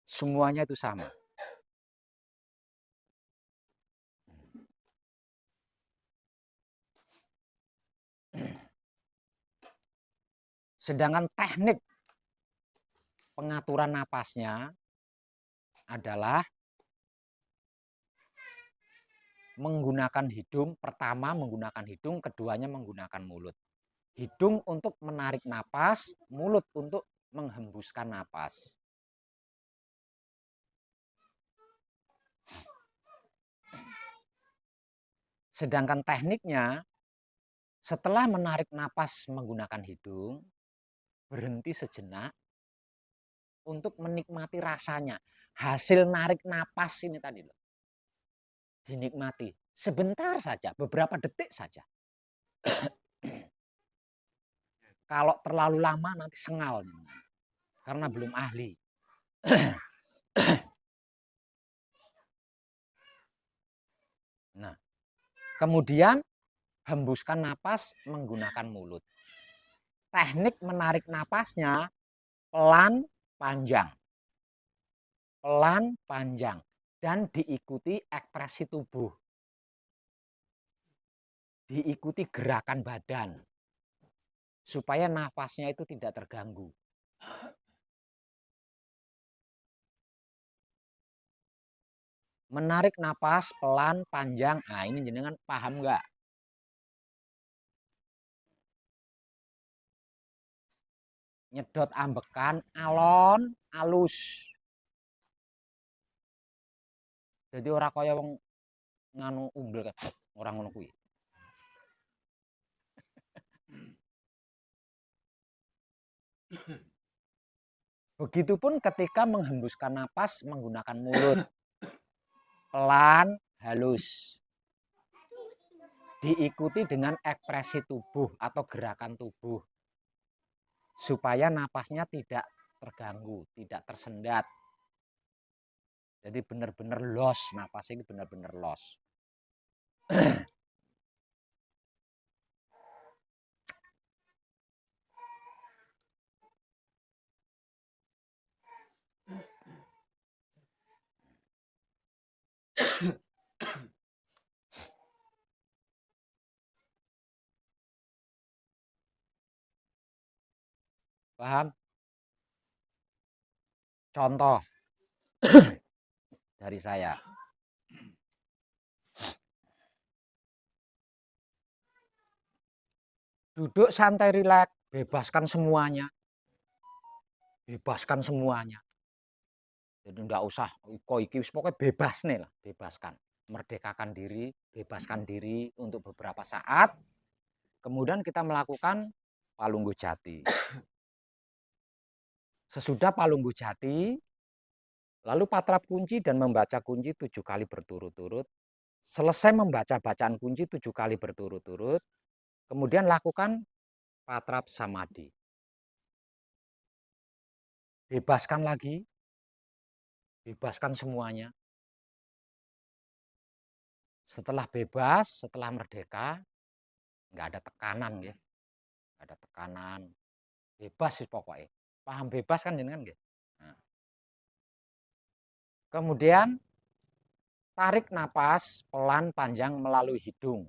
Semuanya itu sama. Sedangkan teknik pengaturan napasnya adalah menggunakan hidung, pertama menggunakan hidung, keduanya menggunakan mulut. Hidung untuk menarik napas, mulut untuk menghembuskan napas. Sedangkan tekniknya, setelah menarik napas menggunakan hidung, berhenti sejenak untuk menikmati rasanya. Hasil narik napas ini tadi loh. Dinikmati sebentar saja, beberapa detik saja. Kalau terlalu lama nanti sengal karena belum ahli. Nah, kemudian hembuskan napas menggunakan mulut. Teknik menarik napasnya pelan panjang. Pelan panjang dan diikuti ekspresi tubuh. Diikuti gerakan badan. Supaya napasnya itu tidak terganggu. Menarik napas pelan panjang. Nah, ini jenengan paham nggak? Nyedot ambekan alon alus. Jadi ora kaya wong nganu umbel kan orang ngono kuwi. Begitupun ketika menghembuskan napas menggunakan mulut. Pelan, halus. Diikuti dengan ekspresi tubuh atau gerakan tubuh. Supaya napasnya tidak terganggu, tidak tersendat. Jadi benar-benar los, napas ini benar-benar los. Paham? Contoh dari saya. Duduk santai rileks, bebaskan semuanya. Bebaskan semuanya. Jadi enggak usah kok iki wis pokoknya bebas nih lah, bebaskan. Merdekakan diri, bebaskan diri untuk beberapa saat. Kemudian kita melakukan Palungguh Jati. Sesudah Palungguh Jati, lalu patrap kunci dan membaca kunci 7 kali berturut-turut. Selesai membaca bacaan kunci 7 kali berturut-turut, kemudian lakukan patrap samadhi. Bebaskan lagi, bebaskan semuanya. Setelah bebas, setelah merdeka, nggak ada tekanan ya, nggak ada tekanan, bebas sih pokoknya. Paham bebas kan jenengan nggih? Nah. Kemudian tarik napas pelan panjang melalui hidung.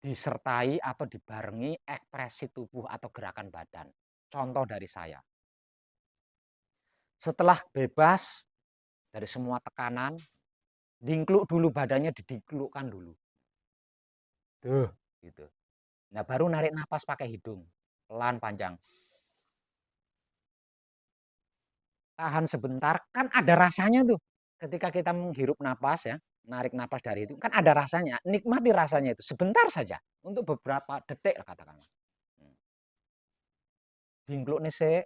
Disertai atau dibarengi ekspresi tubuh atau gerakan badan. Contoh dari saya. Setelah bebas dari semua tekanan, dingkluk dulu badannya, didingklukkan dulu. Tuh, gitu. Nah, baru narik napas pakai hidung. Pelan panjang. Tahan sebentar, kan ada rasanya tuh. Ketika kita menghirup napas ya, narik napas dari itu, kan ada rasanya. Nikmati rasanya itu sebentar saja untuk beberapa detik katakanlah. Dingkluk nih sih.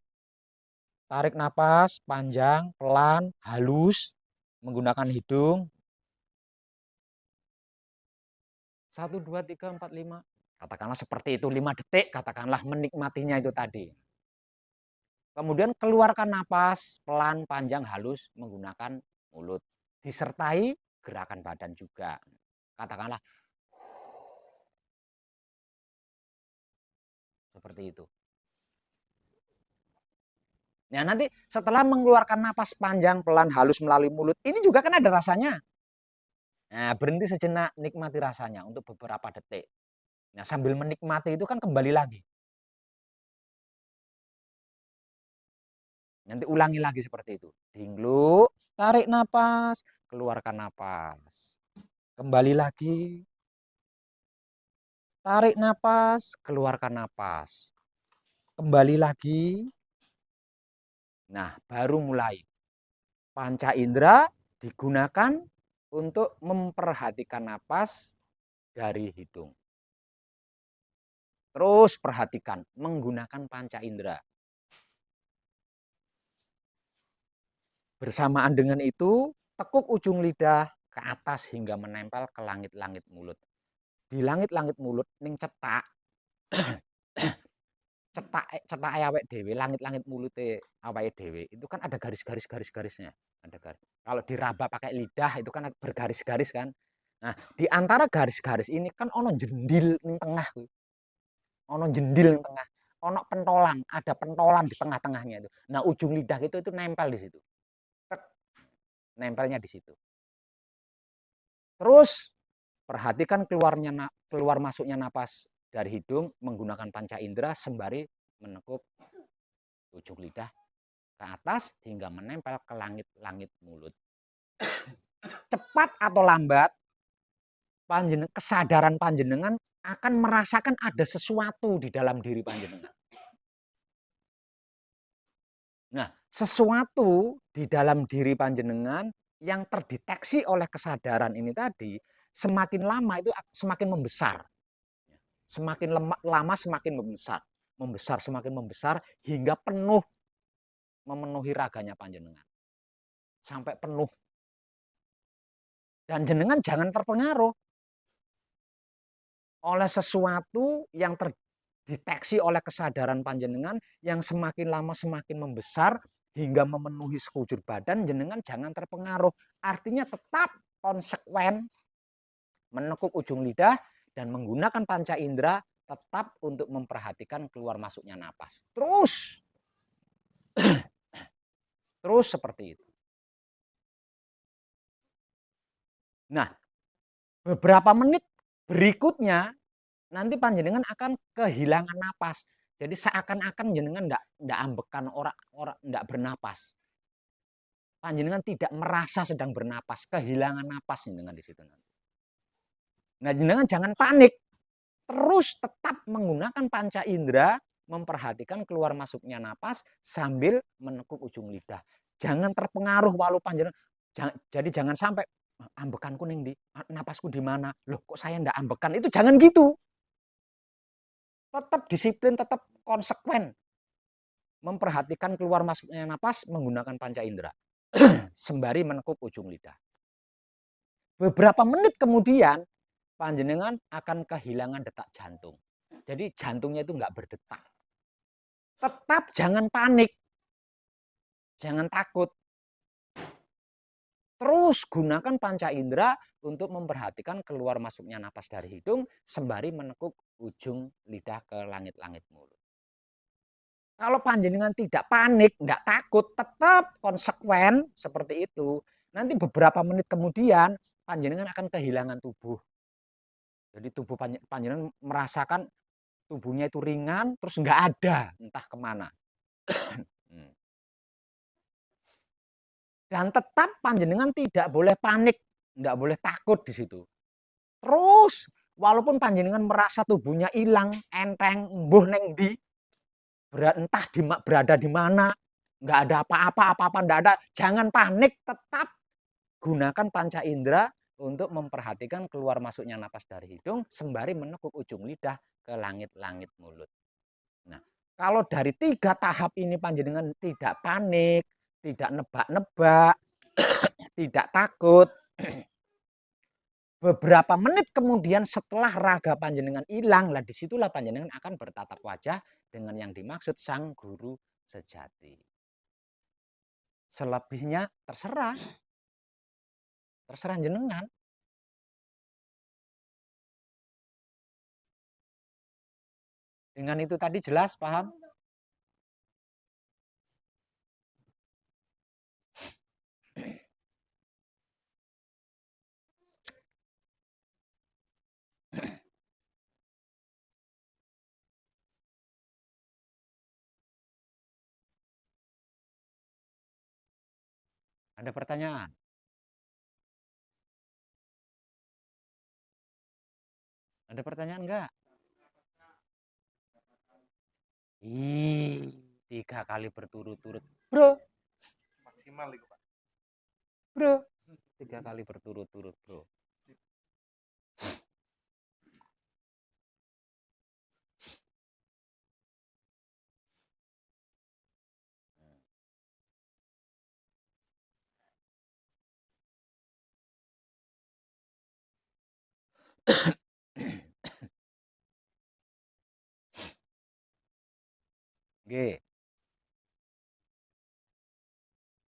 Tarik napas panjang, pelan, halus menggunakan hidung. 1 2 3 4 5. Katakanlah seperti itu 5 detik, katakanlah menikmatinya itu tadi. Kemudian keluarkan napas pelan, panjang, halus menggunakan mulut. Disertai gerakan badan juga. Katakanlah seperti itu. Nah, nanti setelah mengeluarkan napas panjang, pelan, halus melalui mulut, ini juga kan ada rasanya. Nah, berhenti sejenak, nikmati rasanya untuk beberapa detik. Nah, sambil menikmati itu kan kembali lagi. Nanti ulangi lagi seperti itu. Dinglu, tarik napas, keluarkan napas. Kembali lagi. Tarik napas, keluarkan napas. Kembali lagi. Nah, baru mulai. Panca indera digunakan untuk memperhatikan napas dari hidung. Terus perhatikan menggunakan panca indera. Bersamaan dengan itu, tekuk ujung lidah ke atas hingga menempel ke langit-langit mulut. Di langit-langit mulut ning cetak cetak awake dhewe, langit-langit mulute awake dhewe itu kan ada garis-garisnya. Ada garis. Kalau diraba pakai lidah itu kan bergaris-garis kan. Nah, di antara garis-garis ini kan ono jendil ning tengah kuwi. Ono jendil ning tengah. Ono pentolan, ada pentolan di tengah-tengahnya itu. Nah, ujung lidah itu nempel di situ. Nempelnya di situ. Terus perhatikan keluar masuknya napas dari hidung menggunakan panca indera sembari menekuk ujung lidah ke atas hingga menempel ke langit-langit mulut. Cepat atau lambat, kesadaran panjenengan akan merasakan ada sesuatu di dalam diri panjenengan. Nah, sesuatu di dalam diri panjenengan yang terdeteksi oleh kesadaran ini tadi, semakin lama itu semakin membesar. Semakin lama semakin membesar. Semakin membesar hingga penuh, memenuhi raganya panjenengan. Sampai penuh. Dan jenengan jangan terpengaruh oleh sesuatu yang terdeteksi oleh kesadaran panjenengan yang semakin lama semakin membesar hingga memenuhi sekujur badan. Jenengan jangan terpengaruh. Artinya tetap konsekuen menekuk ujung lidah dan menggunakan panca indera tetap untuk memperhatikan keluar masuknya napas. Terus seperti itu. Nah, beberapa menit berikutnya nanti panjenengan akan kehilangan napas. Jadi seakan-akan jenengan ndak ambekan orang ndak bernapas. Panjenengan tidak merasa sedang bernapas, kehilangan napas jenengan di situ nanti. Nah, jenengan jangan panik. Terus tetap menggunakan panca indera memperhatikan keluar masuknya napas sambil menekuk ujung lidah. Jangan terpengaruh walau panjenengan. Jadi jangan sampai ambekanku ning ndi, napasku di mana? Loh, kok saya ndak ambekan? Itu jangan gitu. Tetap disiplin, tetap konsekuen memperhatikan keluar masuknya napas menggunakan panca indera sembari menekuk ujung lidah. Beberapa menit kemudian panjenengan akan kehilangan detak jantung. Jadi jantungnya itu nggak berdetak. Tetap jangan panik, jangan takut. Terus gunakan panca indera untuk memperhatikan keluar masuknya napas dari hidung sembari menekuk ujung lidah ke langit-langit mulut. Kalau panjenengan tidak panik, tidak takut, tetap konsekuen seperti itu. Nanti beberapa menit kemudian panjenengan akan kehilangan tubuh. Jadi tubuh panjenengan merasakan tubuhnya itu ringan, terus nggak ada, entah kemana. Dan tetap panjenengan tidak boleh panik, tidak boleh takut di situ. Terus walaupun panjenengan merasa tubuhnya hilang, enteng, mbuh neng di, entah berada di mana, nggak ada apa-apa, nggak ada, jangan panik, tetap gunakan panca indera untuk memperhatikan keluar masuknya napas dari hidung sembari menekuk ujung lidah ke langit-langit mulut. Nah, kalau dari 3 tahap ini panjenengan tidak panik, tidak nebak-nebak, tidak takut, beberapa menit kemudian setelah raga panjenengan hilang, lah disitulah panjenengan akan bertatap wajah dengan yang dimaksud sang guru sejati. Selebihnya terserah jenengan. Dengan itu tadi jelas, paham? Ada pertanyaan? Ada pertanyaan enggak? 3 kali berturut-turut, bro. Maksimal itu, Pak. Bro, 3 kali berturut-turut, bro. G.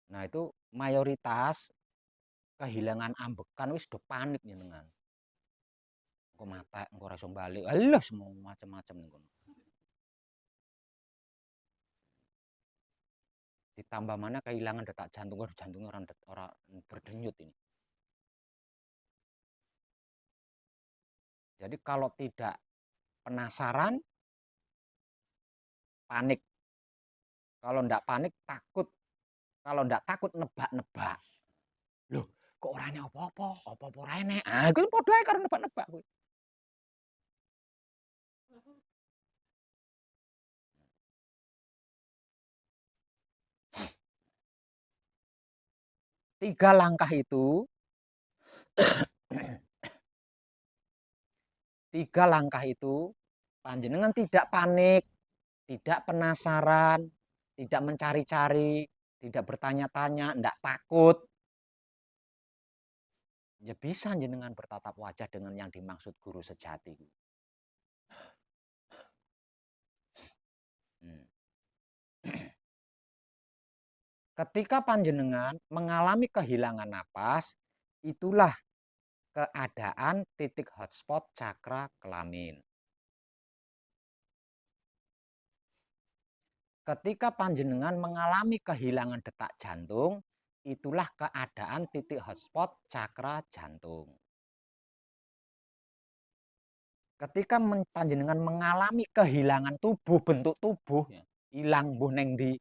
Nah, itu mayoritas kehilangan ambekan wis do panik jenengan. Engko mate, engko ora iso balik. Alah semua macam-macam ning kono. Ditambah mana kehilangan detak jantung, jantungnya orang berdenyut ini. Jadi kalau tidak penasaran, panik. Kalau enggak panik, takut. Kalau enggak takut, nebak-nebak. Loh, kok orangnya apa-apa? Apa-apa ora enek. Ah, iku padha ae karo nebak-nebak kuwi. Tiga langkah itu panjenengan tidak panik, tidak penasaran, tidak mencari-cari, tidak bertanya-tanya, ndak takut. Ya bisa jenengan bertatap wajah dengan yang dimaksud guru sejati. Ketika panjenengan mengalami kehilangan napas, itulah keadaan titik hotspot cakra kelamin. Ketika panjenengan mengalami kehilangan detak jantung, itulah keadaan titik hotspot cakra jantung. Ketika panjenengan mengalami kehilangan tubuh, bentuk tubuh, hilang mbuh neng ndi.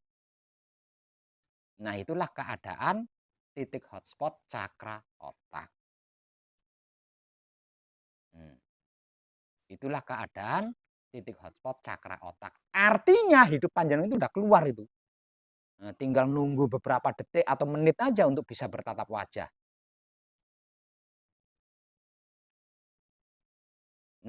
Nah, itulah keadaan titik hotspot cakra otak. Itulah keadaan titik hotspot cakra otak. Artinya hidup panjenengan itu udah keluar itu. Nah, tinggal nunggu beberapa detik atau menit aja untuk bisa bertatap wajah.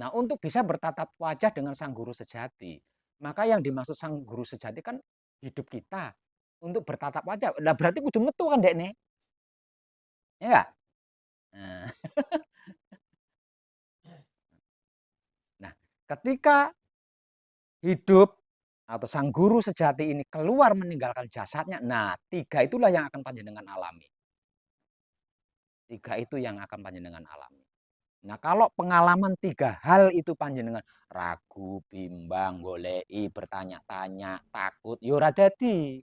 Nah, untuk bisa bertatap wajah dengan sang guru sejati, maka yang dimaksud sang guru sejati kan hidup kita untuk bertatap wajah. Nah, berarti kudu metu kan dek nih, ya enggak? Nah, ketika hidup atau sang guru sejati ini keluar meninggalkan jasadnya, nah 3 itulah yang akan panjenengan alami. 3 itu yang akan panjenengan alami. Nah, kalau pengalaman 3 hal itu panjenengan ragu, bimbang, goleki, bertanya-tanya, takut, ya ora dadi.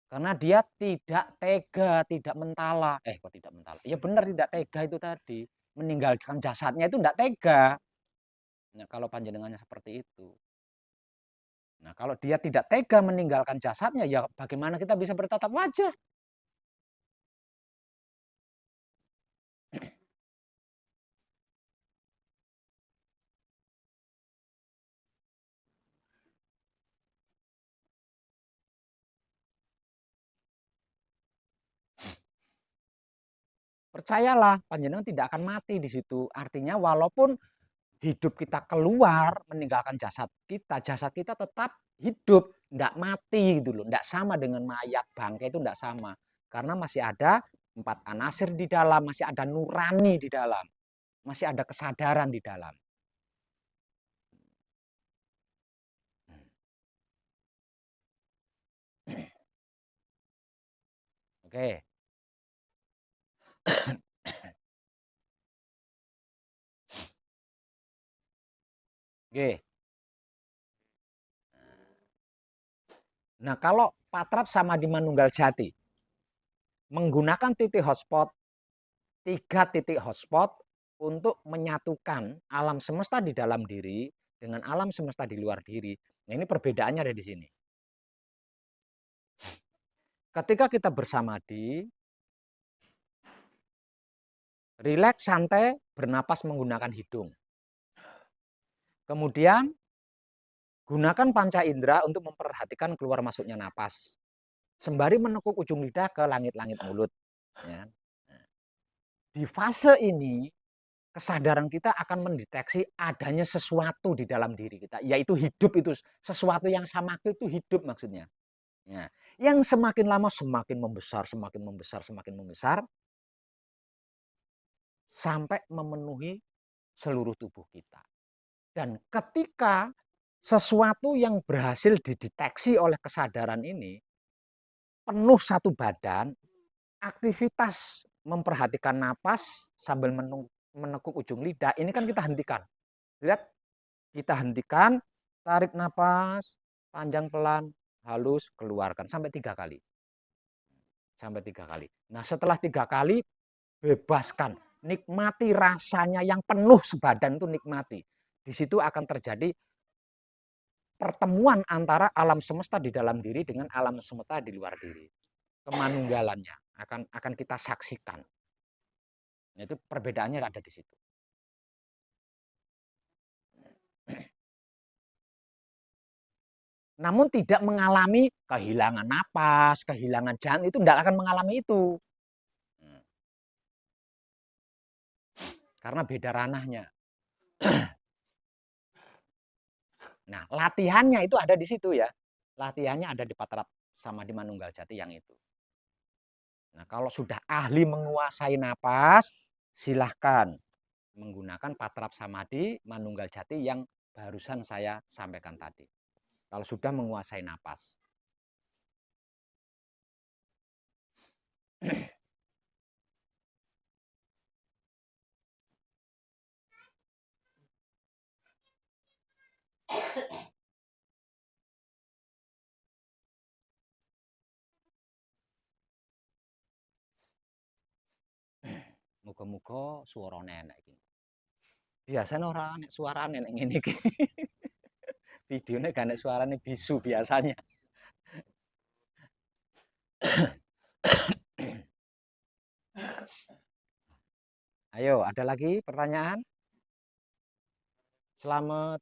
Karena dia tidak tega, tidak mentala. Kok tidak mentala? Ya benar tidak tega itu tadi. Meninggalkan jasadnya itu tidak tega. Nah, kalau panjenengannya seperti itu. Nah, kalau dia tidak tega meninggalkan jasadnya, ya bagaimana kita bisa bertatap wajah? Percayalah, panjenengan tidak akan mati di situ. Artinya walaupun hidup kita keluar meninggalkan jasad kita tetap hidup, enggak mati gitu loh. Enggak sama dengan mayat, bangkai itu enggak sama. Karena masih ada 4 anasir di dalam, masih ada nurani di dalam. Masih ada kesadaran di dalam. Oke. Oke. Nah, kalau Patrap Samadhi Manunggal Jati menggunakan titik hotspot, 3 titik hotspot untuk menyatukan alam semesta di dalam diri dengan alam semesta di luar diri. Nah, ini perbedaannya ada di sini. Ketika kita bersamadhi, rileks, santai, bernapas menggunakan hidung. Kemudian gunakan panca indera untuk memperhatikan keluar masuknya napas. Sembari menekuk ujung lidah ke langit-langit mulut. Ya. Di fase ini, kesadaran kita akan mendeteksi adanya sesuatu di dalam diri kita. Yaitu hidup itu. Sesuatu yang samadhi itu hidup maksudnya. Ya. Yang semakin lama semakin membesar, semakin membesar, semakin membesar. Sampai memenuhi seluruh tubuh kita. Dan ketika sesuatu yang berhasil dideteksi oleh kesadaran ini penuh satu badan, aktivitas memperhatikan napas sambil menekuk ujung lidah, ini kan kita hentikan. Lihat, kita hentikan, tarik napas, panjang pelan, halus, keluarkan sampai 3 kali. Sampai 3 kali. Nah, setelah 3 kali, bebaskan. Nikmati rasanya yang penuh sebadan itu nikmati. Di situ akan terjadi pertemuan antara alam semesta di dalam diri dengan alam semesta di luar diri. Kemanunggalannya akan kita saksikan. Nah, itu perbedaannya ada di situ. Namun tidak mengalami kehilangan napas, kehilangan jantung, itu tidak akan mengalami itu. Karena beda ranahnya. Nah, latihannya itu ada di situ ya. Latihannya ada di Patrap Samadhi Manunggal Jati yang itu. Nah, kalau sudah ahli menguasai napas, silahkan menggunakan Patrap Samadhi Manunggal Jati yang barusan saya sampaikan tadi. Kalau sudah menguasai napas. Muga-muga suarane enak iki. Biasane ora nek suarane nek ngene iki. Videone gak nek suarane bisu biasanya. Ayo, ada lagi pertanyaan? Selamat.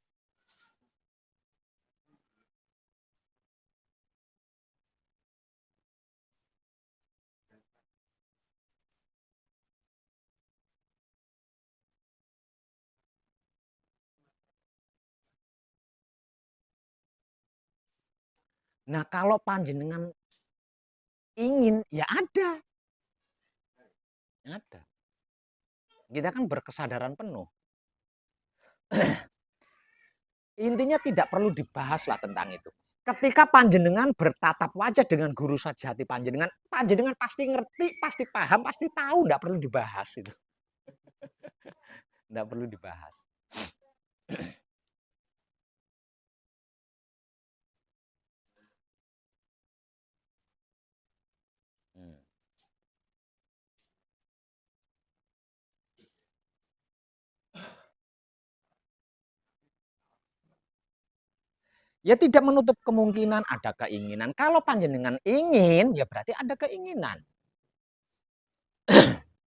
Nah, kalau panjenengan ingin, ya ada. Ada. Kita kan berkesadaran penuh. Intinya tidak perlu dibahas lah tentang itu. Ketika panjenengan bertatap wajah dengan guru sejati panjenengan, panjenengan pasti ngerti, pasti paham, pasti tahu, tidak perlu dibahas itu. Tidak perlu dibahas. Ya tidak menutup kemungkinan ada keinginan. Kalau panjenengan ingin, ya berarti ada keinginan.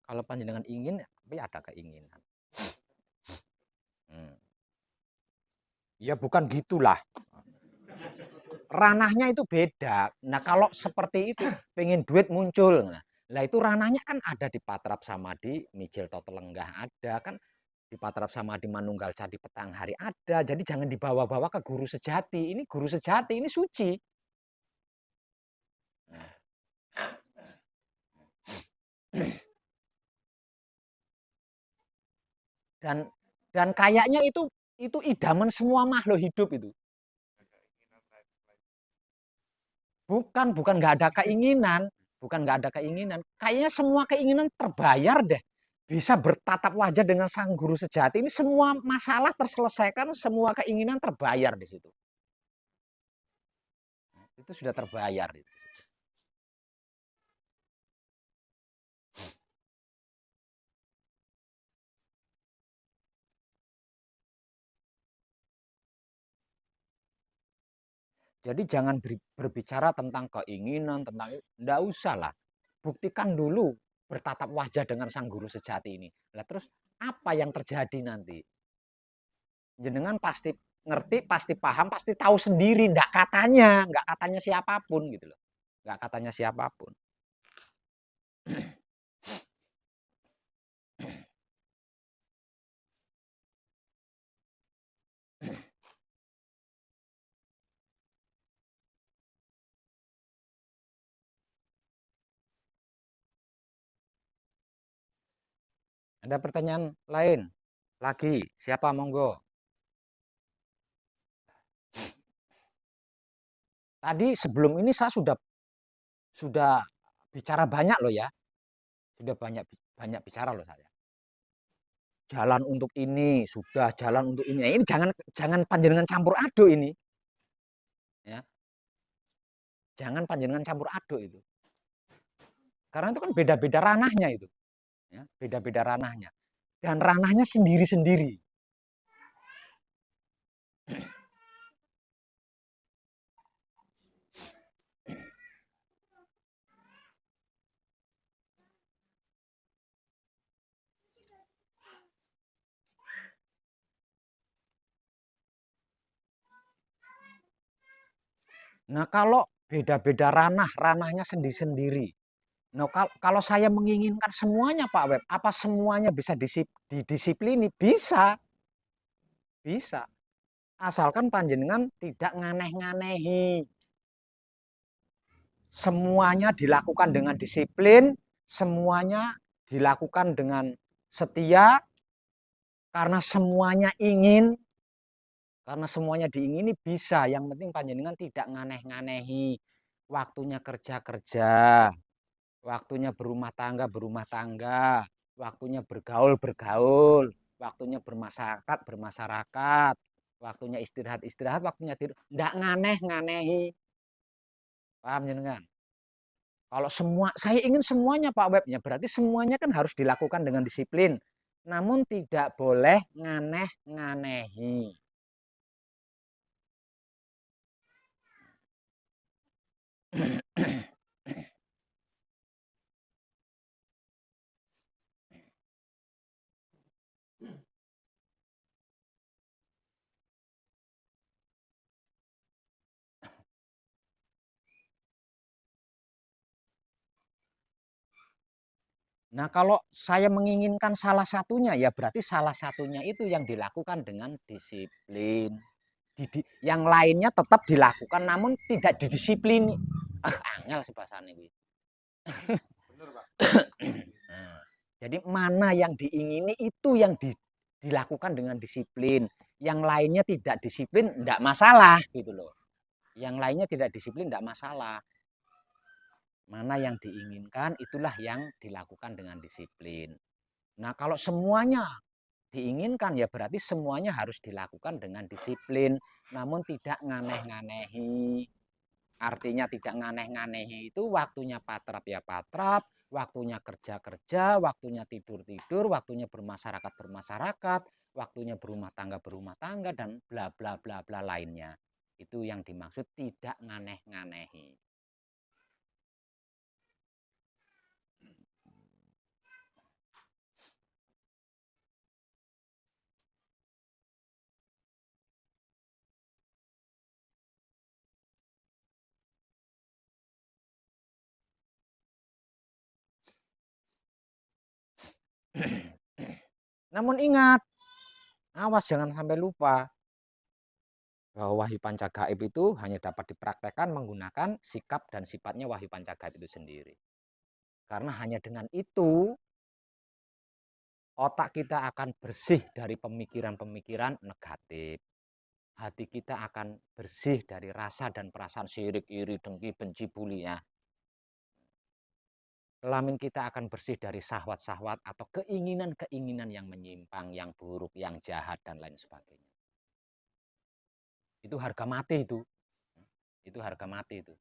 Kalau panjenengan ingin, tapi ada keinginan. Ya bukan gitulah. Ranahnya itu beda. Nah, kalau seperti itu, pengen duit muncul. Nah, itu ranahnya kan ada di Patrap Samadhi, Mijil Toto Lenggah ada kan. Di Patrap Samadhi Manunggal Jati Petang Hari ada. Jadi jangan dibawa-bawa ke guru sejati. Ini guru sejati, ini suci. Dan kayaknya itu idaman semua makhluk hidup itu. Bukan nggak ada keinginan. Bukan nggak ada keinginan. Kayaknya semua keinginan terbayar deh. Bisa bertatap wajah dengan sang guru sejati ini semua masalah terselesaikan, semua keinginan terbayar di situ. Itu sudah terbayar itu. Jadi jangan berbicara tentang keinginan, tentang enggak usah lah. Buktikan dulu bertatap wajah dengan sang guru sejati ini. Lah terus apa yang terjadi nanti? Jenengan pasti ngerti, pasti paham, pasti tahu sendiri, enggak katanya siapapun gitu loh. Enggak katanya siapapun. Ada pertanyaan lain? Lagi, siapa monggo? Tadi sebelum ini saya sudah bicara banyak loh ya. Sudah banyak banyak bicara loh saya. Jalan untuk ini, sudah jalan untuk ini. Nah, ini jangan panjenengan campur aduk ini. Ya. Jangan panjenengan campur aduk itu. Karena itu kan beda-beda ranahnya itu. Ya, beda-beda ranahnya. Dan ranahnya sendiri-sendiri. Nah, kalau beda-beda ranahnya sendiri-sendiri. Nah, kalau saya menginginkan semuanya Pak Web, apa semuanya bisa didisiplini? Bisa, bisa. Asalkan panjenengan tidak nganeh-nganehi. Semuanya dilakukan dengan disiplin, semuanya dilakukan dengan setia, karena semuanya ingin, karena semuanya diingini bisa. Yang penting panjenengan tidak nganeh-nganehi. Waktunya kerja-kerja, waktunya berumah tangga, waktunya bergaul, waktunya bermasyarakat, waktunya istirahat, waktunya tidur. Nggak nganeh-nganehi. Paham jenengan? Kalau saya ingin semuanya Pak Webnya, berarti semuanya kan harus dilakukan dengan disiplin. Namun tidak boleh nganeh-nganehi. Nah, kalau saya menginginkan salah satunya, ya berarti salah satunya itu yang dilakukan dengan disiplin. Yang lainnya tetap dilakukan, namun tidak didisiplini. Angel sih bahasanya gitu. Bener, Pak. Nah, jadi mana yang diingini itu yang dilakukan dengan disiplin. Yang lainnya tidak disiplin, enggak masalah gitu loh. Yang lainnya tidak disiplin, enggak masalah. Mana yang diinginkan, itulah yang dilakukan dengan disiplin. Nah, kalau semuanya diinginkan, ya berarti semuanya harus dilakukan dengan disiplin, namun tidak nganeh-nganehi. Artinya tidak nganeh-nganehi itu waktunya patrap ya patrap, waktunya kerja-kerja, waktunya tidur-tidur, waktunya bermasyarakat, waktunya berumah tangga, dan bla bla bla bla lainnya. Itu yang dimaksud tidak nganeh-nganehi. Namun ingat, awas jangan sampai lupa bahwa wahyu pancagaib itu hanya dapat dipraktekkan menggunakan sikap dan sifatnya wahyu pancagaib itu sendiri. Karena hanya dengan itu otak kita akan bersih dari pemikiran-pemikiran negatif. Hati kita akan bersih dari rasa dan perasaan syirik, iri, dengki, benci, buli ya. kelamin kita akan bersih dari syahwat-syahwat atau keinginan-keinginan yang menyimpang, yang buruk, yang jahat, dan lain sebagainya. Itu harga mati itu. Itu harga mati itu.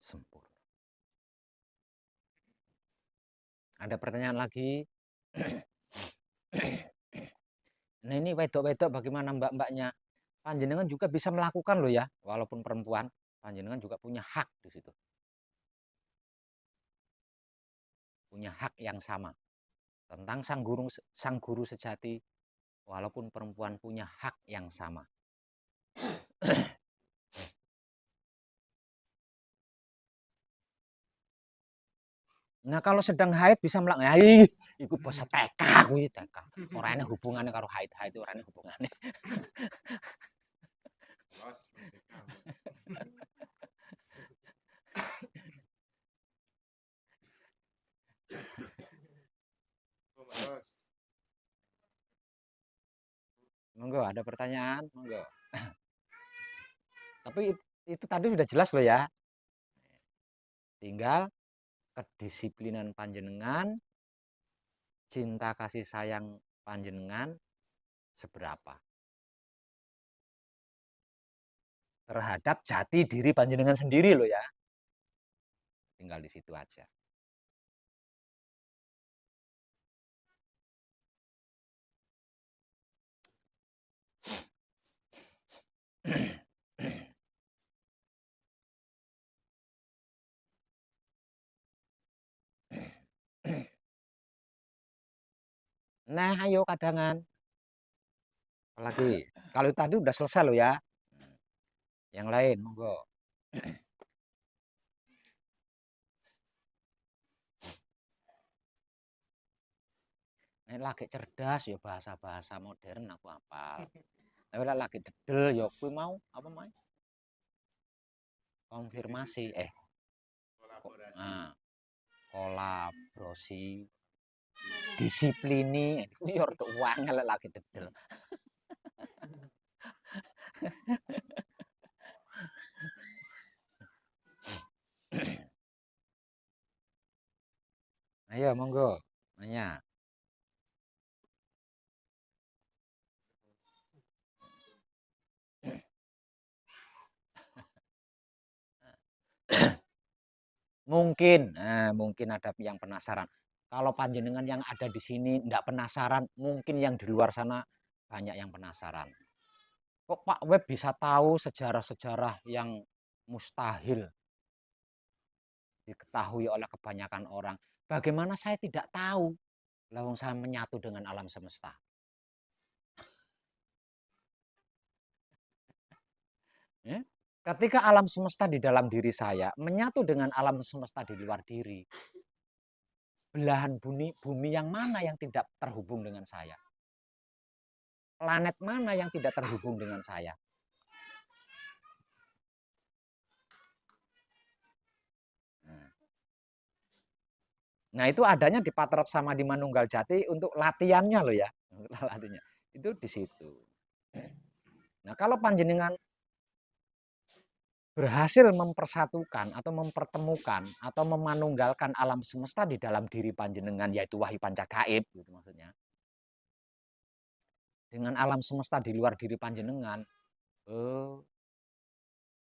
Sempurna. Ada pertanyaan lagi? Nah ini wedok-wedok bagaimana mbak-mbaknya? Panjenengan juga bisa melakukan loh ya, walaupun perempuan, panjenengan juga punya hak di situ. Punya hak yang sama. Tentang sang guru sejati, walaupun perempuan punya hak yang sama. Nah kalau sedang haid bisa melakukan, itu bahasa TK, kuwi TK. Ora ana hubungannya karo haid ora ana hubungannya. Monggo ada pertanyaan, monggo. Tapi itu tadi sudah jelas loh ya. Tinggal kedisiplinan panjenengan, cinta kasih sayang panjenengan seberapa terhadap jati diri panjenengan sendiri loh ya. Tinggal di situ aja. Nah, ayo kadangan. Apalagi kalau tadi udah selesai loh ya. Yang lain, monggo. Ini lagi cerdas ya bahasa-bahasa modern aku apal. Tapi lagi dedel ya kuwi mau apa mau? Konfirmasi kolaborasi disiplini kuwi yo rada wangel lagi dedel. Ayo monggo nanya. Mungkin ada yang penasaran. Kalau panjenengan yang ada di sini enggak penasaran, mungkin yang di luar sana banyak yang penasaran. Kok Pak Web bisa tahu sejarah-sejarah yang mustahil diketahui oleh kebanyakan orang? Bagaimana saya tidak tahu? Lawang saya menyatu dengan alam semesta. Ya? Ketika alam semesta di dalam diri saya menyatu dengan alam semesta di luar diri, belahan bumi yang mana yang tidak terhubung dengan saya? Planet mana yang tidak terhubung dengan saya? Nah itu adanya di Patrap sama di Manunggal Jati untuk latihannya loh ya. Latihannya. Itu di situ. Nah kalau panjenengan berhasil mempersatukan atau mempertemukan atau memanunggalkan alam semesta di dalam diri panjenengan yaitu wahyu pancagaib gitu maksudnya. Dengan alam semesta di luar diri panjenengan,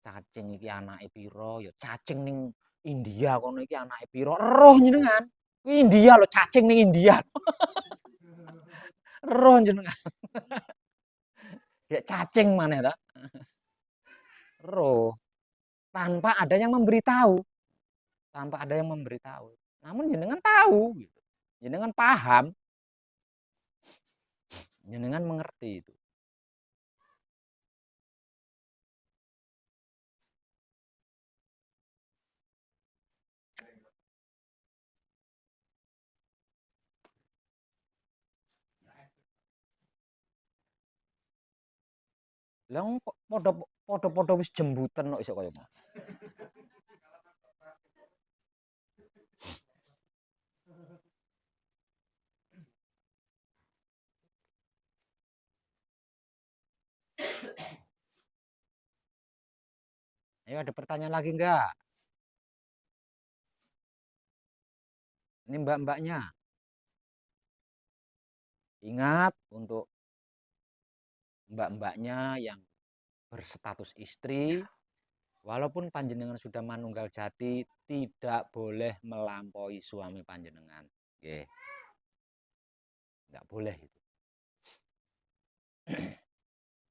cacing iki anake pira ya cacing ning India kono iki anake pira roh jenengan. Kuwi India lho cacing ning India. Roh jenengan. Ya cacing maneh ta. Roh tanpa ada yang memberitahu. Tanpa ada yang memberitahu. Namun jenengan tahu gitu. Jenengan paham. Jenengan mengerti itu. Lah padha-padha wis jembutan kok iso kaya ngono. Ayo ada pertanyaan lagi enggak? Ini mbak-mbaknya. Ingat untuk mbak-mbaknya yang berstatus istri, walaupun panjenengan sudah manunggal jati, tidak boleh melampaui suami panjenengan. Oke. Enggak boleh itu.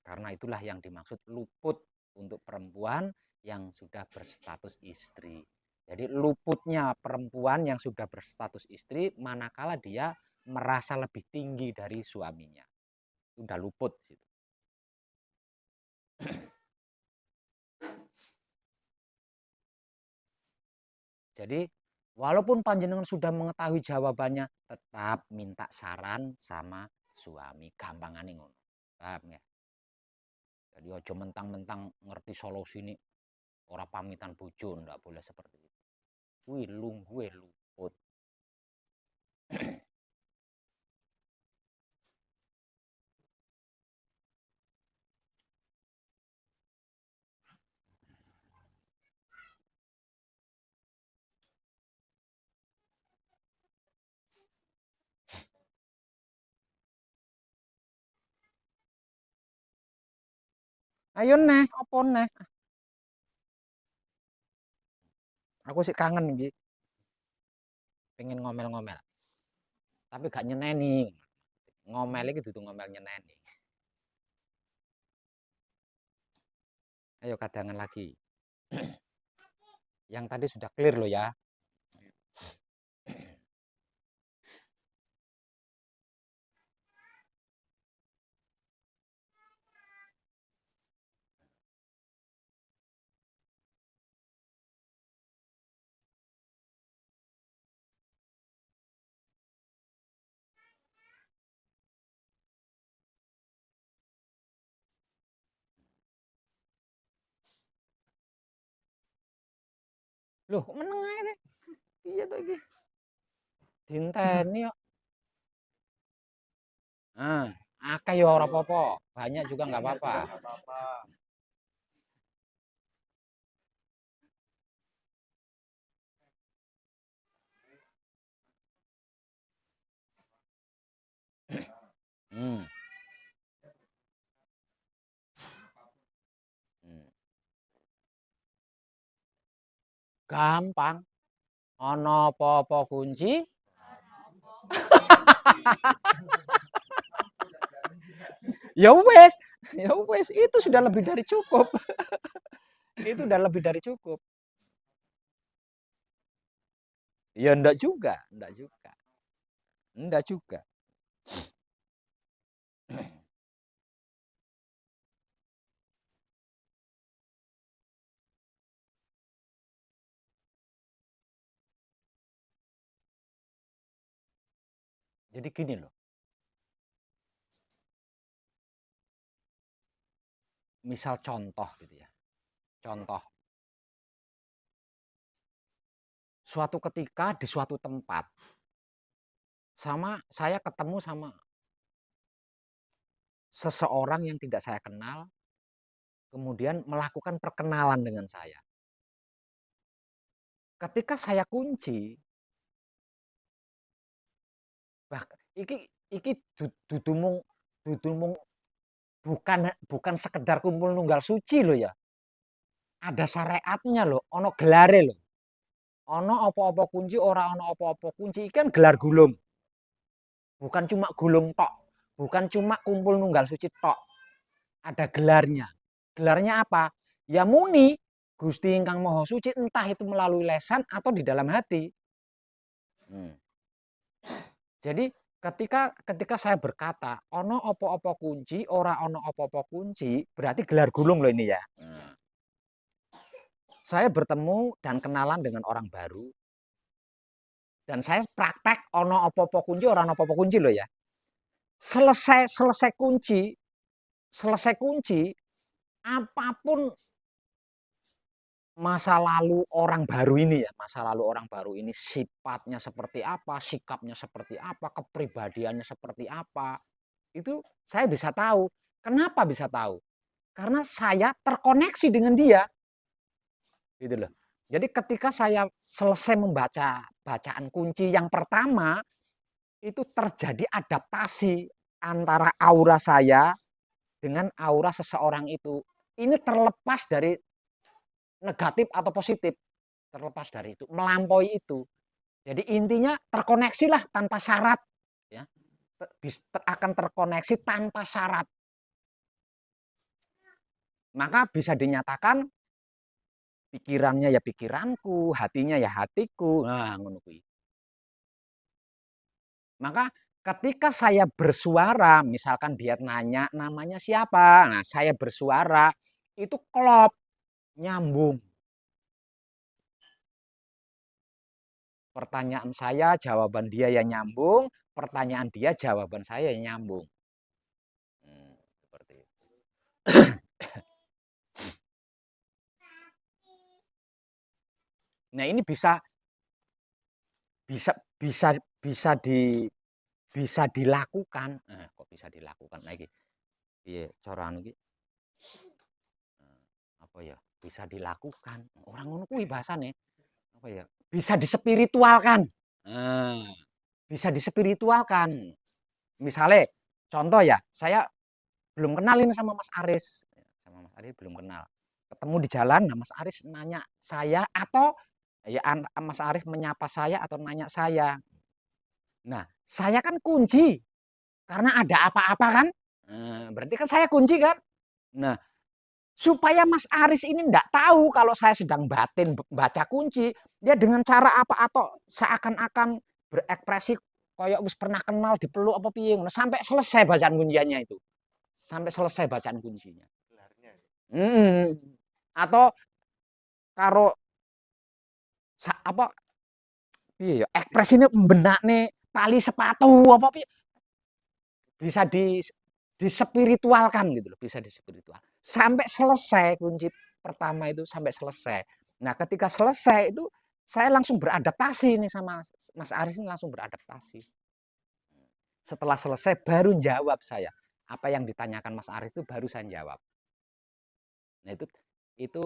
Karena itulah yang dimaksud luput untuk perempuan yang sudah berstatus istri. Jadi luputnya perempuan yang sudah berstatus istri manakala dia merasa lebih tinggi dari suaminya. Sudah luput situ. Jadi walaupun panjenengan sudah mengetahui jawabannya, tetap minta saran sama suami. Gampangane ngono. Paham ya? Jadi ojo mentang-mentang ngerti solusi ini ora pamitan bojo, ndak boleh seperti itu. Kuwi lungguhe luput. Ayo neh, apa neh? Aku sih kangen iki. Pengen ngomel-ngomel. Tapi gak nyeneni. Ngomel iki dudu ngomel nyeneni. Ayo kadangan lagi. Yang tadi sudah clear loh ya. Loh, meneng ae teh. Piye to iki? Dinteni kok. Ah, akeh ya ora apa-apa. Banyak juga nggak apa-apa. Apa-apa. Hmm. Hmm. Gampang. Ana apa-apa kunci? Ya wes, ya wes, itu sudah lebih dari cukup. Itu udah lebih dari cukup. Ya enggak juga, enggak juga. Enggak juga. Jadi gini loh. Misal contoh gitu ya. Contoh. Suatu ketika di suatu tempat saya ketemu sama seseorang yang tidak saya kenal, kemudian melakukan perkenalan dengan saya. Ketika saya kunci, iki dudu mung bukan sekedar kumpul nunggal suci loh ya. Ada syariatnya loh, ono gelare loh. Ono apa-apa kunci, ora ono apa-apa kunci, iki kan gelar gulung. Bukan cuma gulung tok, bukan cuma kumpul nunggal suci tok. Ada gelarnya. Gelarnya apa? Ya muni Gusti Ingkang Maha Suci, entah itu melalui lesan atau di dalam hati. Jadi ketika saya berkata ono opo-opo kunci, ora ono opo-opo kunci, berarti gelar gulung loh ini ya. Saya bertemu dan kenalan dengan orang baru. Dan saya praktek ono opo-opo kunci, ora ono opo-opo kunci loh ya. Selesai kunci, apapun masa lalu orang baru ini ya, masa lalu orang baru ini sifatnya seperti apa, sikapnya seperti apa, kepribadiannya seperti apa, itu saya bisa tahu. Kenapa bisa tahu? Karena saya terkoneksi dengan dia. Gitu loh. Jadi ketika saya selesai membaca bacaan kunci yang pertama, itu terjadi adaptasi antara aura saya dengan aura seseorang itu. Ini terlepas dari negatif atau positif, terlepas dari itu, melampaui itu. Jadi intinya terkoneksilah tanpa syarat, ya, akan terkoneksi tanpa syarat. Maka bisa dinyatakan pikirannya ya pikiranku, hatinya ya hatiku. Nah, ngono kuwi. Maka ketika saya bersuara, misalkan dia nanya namanya siapa, nah saya bersuara itu klop, nyambung. Pertanyaan saya, jawaban dia ya nyambung, pertanyaan dia, jawaban saya ya nyambung. Seperti itu. Nah, ini bisa bisa bisa bisa di bisa dilakukan. Kok bisa dilakukan lagi? Iya, cara anu iki. Apa ya? Bisa dilakukan. Orang ngono kuwi bahasane. Apa ya? Bisa dispiritualkan. Nah, bisa dispiritualkan. Misalnya, contoh ya, saya belum kenalin sama Mas Aris. Sama Mas Aris belum kenal. Ketemu di jalan, nah Mas Aris nanya saya atau ya Mas Aris menyapa saya atau nanya saya. Nah, saya kan kunci karena ada apa-apa kan. Berarti kan saya kunci kan. Nah, supaya Mas Aris ini enggak tahu kalau saya sedang batin baca kunci, dia dengan cara apa atau seakan-akan berekspresi kayak wis pernah kenal dipeluk apa piye sampai selesai bacaan kunciannya itu. Sampai selesai bacaan kuncinya. Atau karo apa piye ya ekspresine mbenakne tali sepatu apa piye bisa dispiritualkan gitu loh, bisa dispiritual. Sampai selesai kunci pertama itu sampai selesai. Nah, ketika selesai itu saya langsung beradaptasi nih sama Mas Aris ini langsung beradaptasi. Setelah selesai baru jawab saya. Apa yang ditanyakan Mas Aris itu baru saya jawab. Nah, itu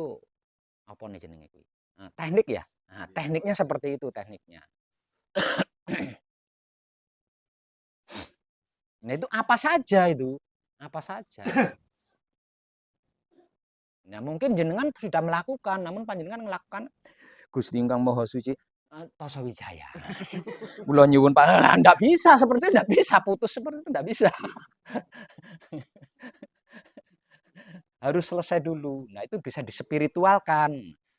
apa nih jenenge kuwi? Nah, teknik ya. Nah, tekniknya seperti itu tekniknya. Nah, itu apa saja itu? Apa saja. Nah, mungkin jenengan sudah melakukan, namun panjenengan melakukan Gusti Ingkang Maha Suci Toso Wijaya. Kula nyuwun Pak, enggak bisa seperti itu, enggak bisa putus seperti itu enggak bisa. Harus selesai dulu. Nah, itu bisa dispiritualkan.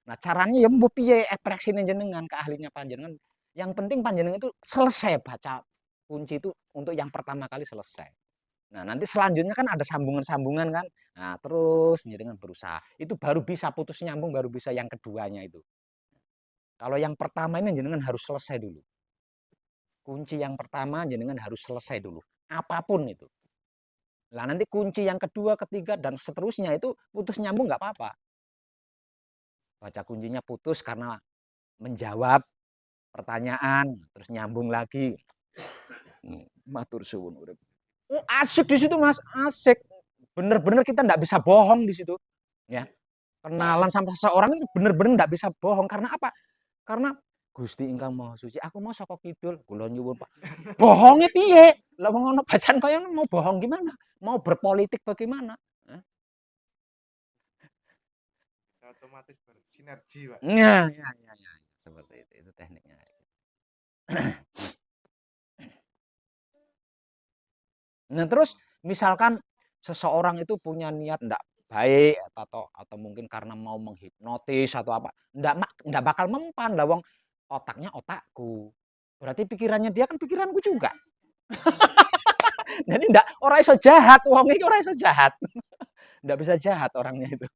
Nah, caranya ya mbuh piye ekspresine jenengan, keahliannya panjenengan. Yang penting panjenengan itu selesai baca kunci itu untuk yang pertama kali selesai. Nah, nanti selanjutnya kan ada sambungan-sambungan kan. Nah, terus dengan berusaha. Itu baru bisa putus nyambung, baru bisa yang keduanya itu. Kalau yang pertama ini jenengan harus selesai dulu. Kunci yang pertama jenengan harus selesai dulu. Apapun itu. Nah, nanti kunci yang kedua, ketiga, dan seterusnya itu putus nyambung nggak apa-apa. Baca kuncinya putus karena menjawab pertanyaan, terus nyambung lagi. Matur suwun urip. Oh, asik di situ Mas, asik. Bener-bener kita nggak bisa bohong di situ. Ya, kenalan sama seseorang itu bener-bener nggak bisa bohong. Karena apa? Karena Gusti Ingkang Maha Suci, aku mau saka kidul, kula nyuwun Pak. Bohongnya piye? Lah wong ana bacaan kaya mau bohong gimana? Mau berpolitik bagaimana? Otomatis bersinergi, Pak. Ya. Seperti itu tekniknya. Nah, terus misalkan seseorang itu punya niat enggak baik atau mungkin karena mau menghipnotis atau apa, enggak bakal mempan lah wong otaknya otakku. Berarti pikirannya dia kan pikiranku juga. Jadi enggak ora iso jahat, wong iki ora iso jahat. Enggak bisa jahat orangnya itu.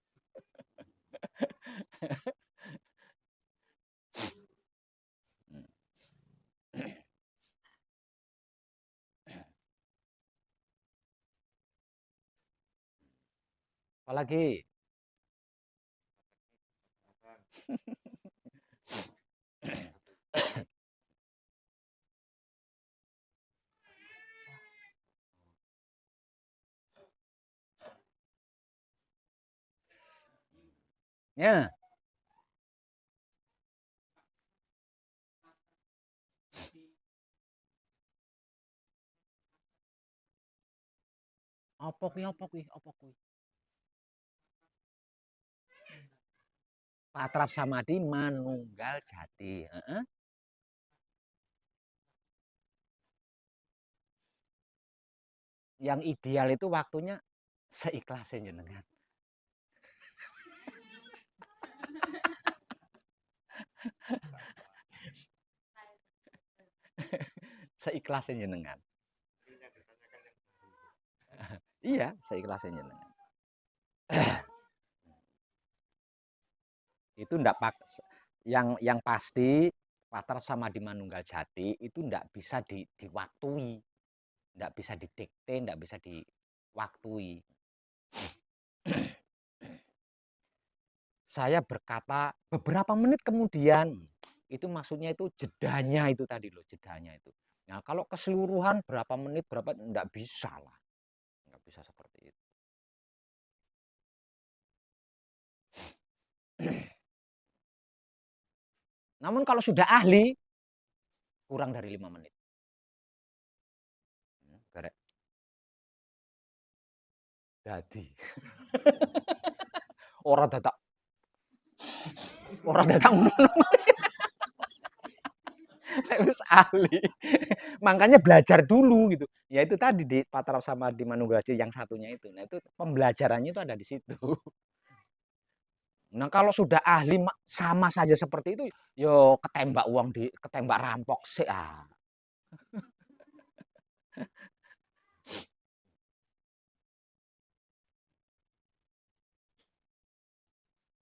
Apalagi ya Apa kuwi apa kuwi apa kuwi? Patrap Samadhi Manunggal Jati. Heeh. Yang ideal itu waktunya seikhlasnya jenengan. Seikhlasnya jenengan. Iya, seikhlasnya jenengan. Itu ndak pak yang pasti Patrap Samadhi Manunggal Jati itu ndak bisa diwaktui, ndak bisa didikte, ndak bisa diwaktui. Saya berkata beberapa menit kemudian, itu maksudnya itu jedanya itu tadi loh, jedanya itu. Nah, kalau keseluruhan berapa menit berapa ndak bisa lah. Nggak bisa seperti itu. Namun kalau sudah ahli kurang dari 5 menit. Garek. Dadi. Orang dadak wis ahli. Makanya belajar dulu gitu. Ya itu tadi di Patrap Samadhi Manunggal Jati yang satunya itu. Nah, itu pembelajarannya itu ada di situ. Nah, kalau sudah ahli sama saja seperti itu, yo ketembak uang ketembak rampok sih ah.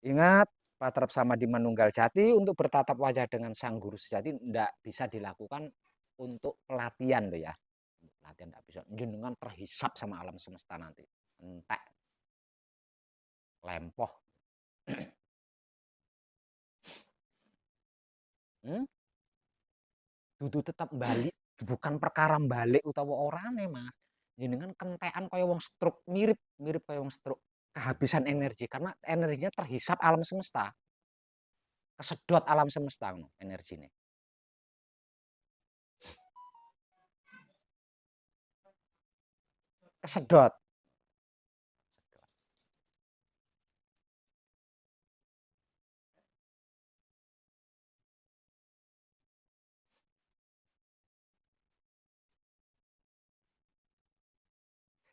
Ingat, Patrap Samadhi Manunggal Jati untuk bertatap wajah dengan sang guru sejati tidak bisa dilakukan untuk pelatihan tuh ya. Pelatihan tidak bisa. Jenengan terhisap sama alam semesta nanti. Entek. Lempoh. Hmm? Dudu tetap balik, bukan perkara balik utawa orane, Mas. Jenengan kentekan kaya wong stroke, mirip kaya wong stroke. Kehabisan energi karena energinya terhisap alam semesta. Kesedot alam semesta ngono energine. Kesedot.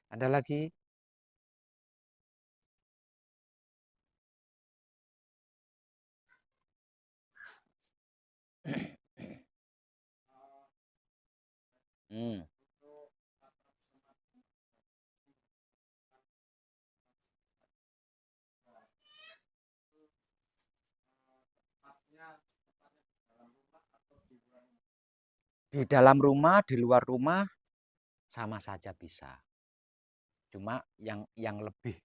Ada lagi? Hmm. Di dalam rumah, di luar rumah sama saja bisa. Cuma yang lebih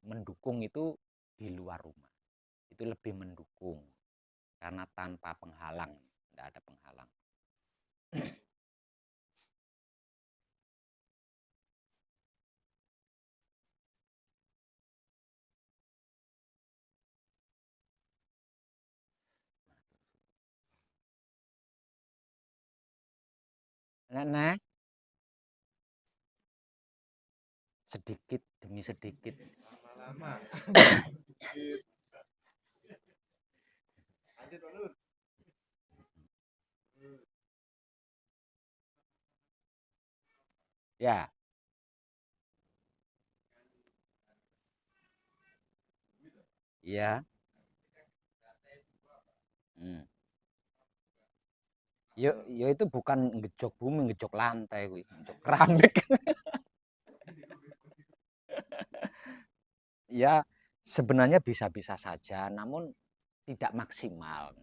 mendukung itu di luar rumah. Itu lebih mendukung karena tanpa penghalang, tidak ada penghalang. Nenek, sedikit demi sedikit. Lama-lama. Lanjut, Nur. Ya. Iya. Hmm. Ya itu bukan ngejok bumi, ngejok lantai kuwi, ngejok keramik. Ya, sebenarnya bisa-bisa saja, namun tidak maksimal.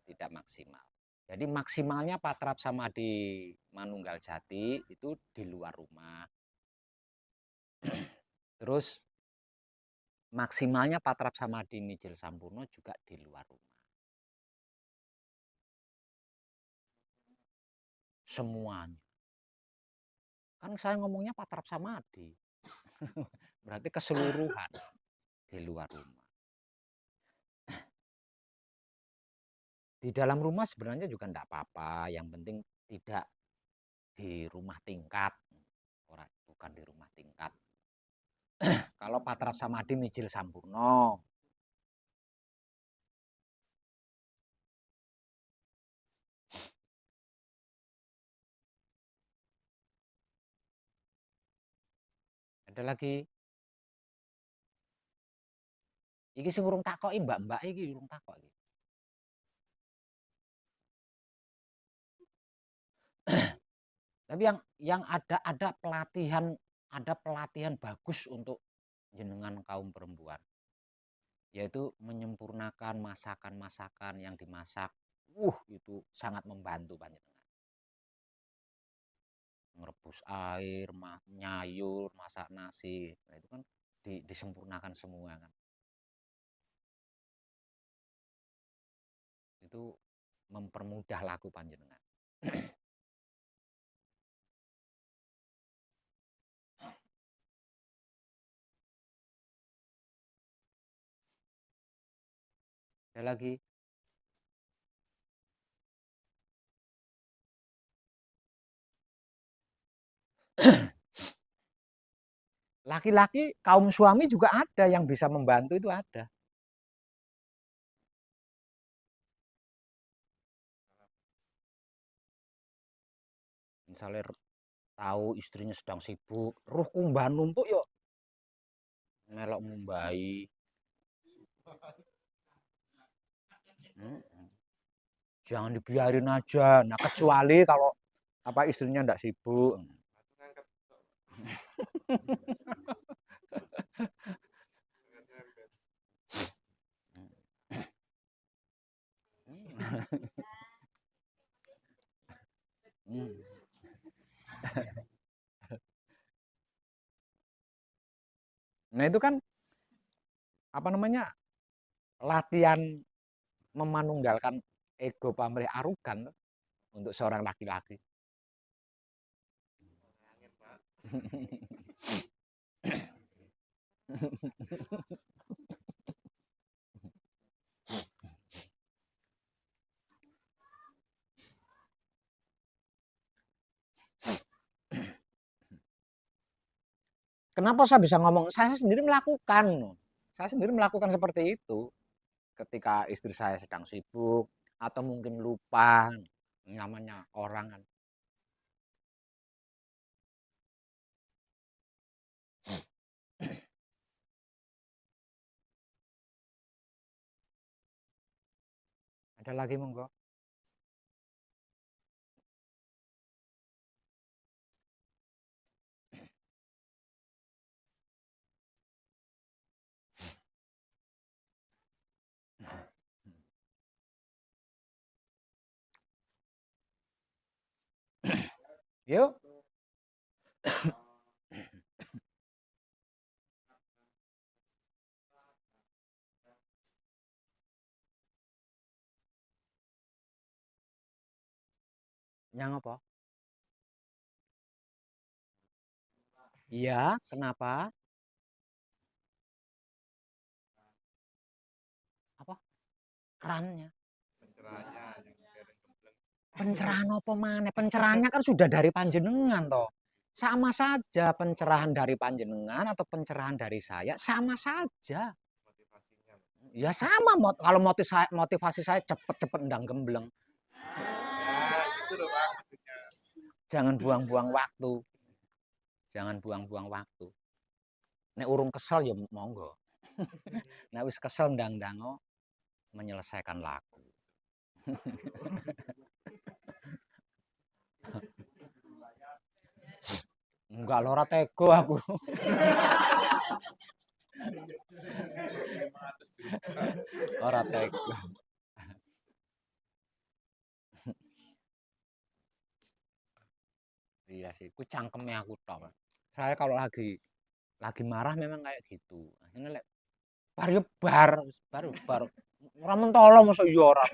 Tidak maksimal. Jadi maksimalnya Patrap Samadhi Manunggal Jati itu di luar rumah. Terus maksimalnya Patrap Samadhi Mijil Sampurno juga di luar rumah. Semuanya. Kan saya ngomongnya Patrap Samadhi. Berarti keseluruhan di luar rumah. Di dalam rumah sebenarnya juga enggak apa-apa, yang penting tidak di rumah tingkat. bukan di rumah tingkat. Kalau Patra Samadhi Mijil Sampurno. Ada lagi. Iki sing urung takoki mbak-mbak iki urung takok iki. Tapi yang ada pelatihan bagus untuk jenengan kaum perempuan. Yaitu menyempurnakan masakan-masakan yang dimasak. Itu sangat membantu panjenengan. Merebus air, nyayur, masak nasi. Nah, itu kan disempurnakan semua kan. Itu mempermudah laku panjenengan. Ada lagi. Laki-laki kaum suami juga ada yang bisa membantu, itu ada. Misalnya tahu istrinya sedang sibuk, ruh kumbah numpuk yuk melok mumbai. Jangan dibiarin aja. Nah, kecuali kalau istrinya enggak sibuk. Nah, itu kan latihan memanunggalkan ego pamrih arogan untuk seorang laki-laki. Kenapa saya bisa ngomong? Saya sendiri melakukan. Saya sendiri melakukan seperti itu. Ketika istri saya sedang sibuk atau mungkin lupa, namanya orang kan. Ada lagi monggo. Yuk. Yang apa? Iya, kenapa? Apa? Kerannya. Pencerahan apa mana? Pencerahannya kan sudah dari panjenengan toh. Sama saja pencerahan dari panjenengan atau pencerahan dari saya, sama saja. Ya sama, kalau motivasi saya cepet-cepet ndang gembleng. Jangan buang-buang waktu. Jangan buang-buang waktu. Nek urung kesel ya monggo. Nek wis kesel ndang-ndango menyelesaikan lagu. Enggak lora tego aku. Ora tego. Iya sih, ku cangkemnya aku tok. Saya kalau lagi marah memang kayak gitu. Akhirnya bar. Ora mentolo mosok yo ora.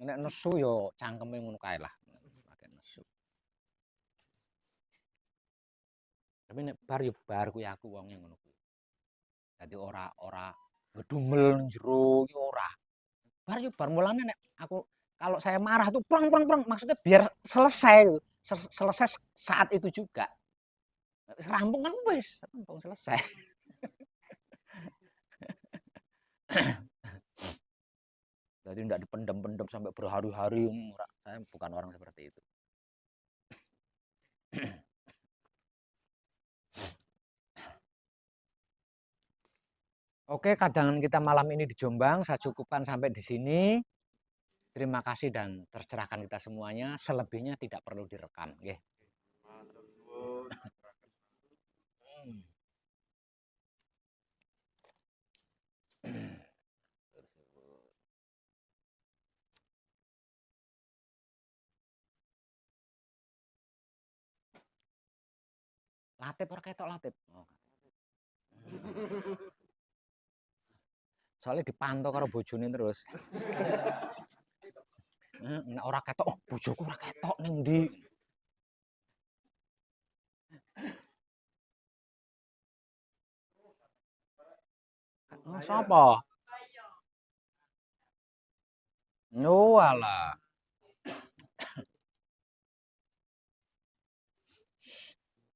Nek nesu yo cangkeme ngono kae lah. Pakai nesu. Tapi nek bar kuwi aku wonge ngono kuwi. Dadi ora ngedumel ning jero iki ora. Bar mulane nek aku kalau saya marah tuh prong maksudnya biar selesai. selesai saat itu juga. Rampung kan wis, rampung selesai. Jadi tidak dipendam-pendam sampai berhari-hari. Saya bukan orang seperti itu. Oke, kadangan kita malam ini di Jombang saya cukupkan sampai di sini. Terima kasih dan tercerahkan kita semuanya. Selebihnya tidak perlu direkam, nggih. Matur nuwun. Latip ora ketok latip. Oh. Soalnya dipantau karo bojone terus. Nek ora ketok, oh bojoku ora ketok ning ndi. Oh, sapa? Oh, alah.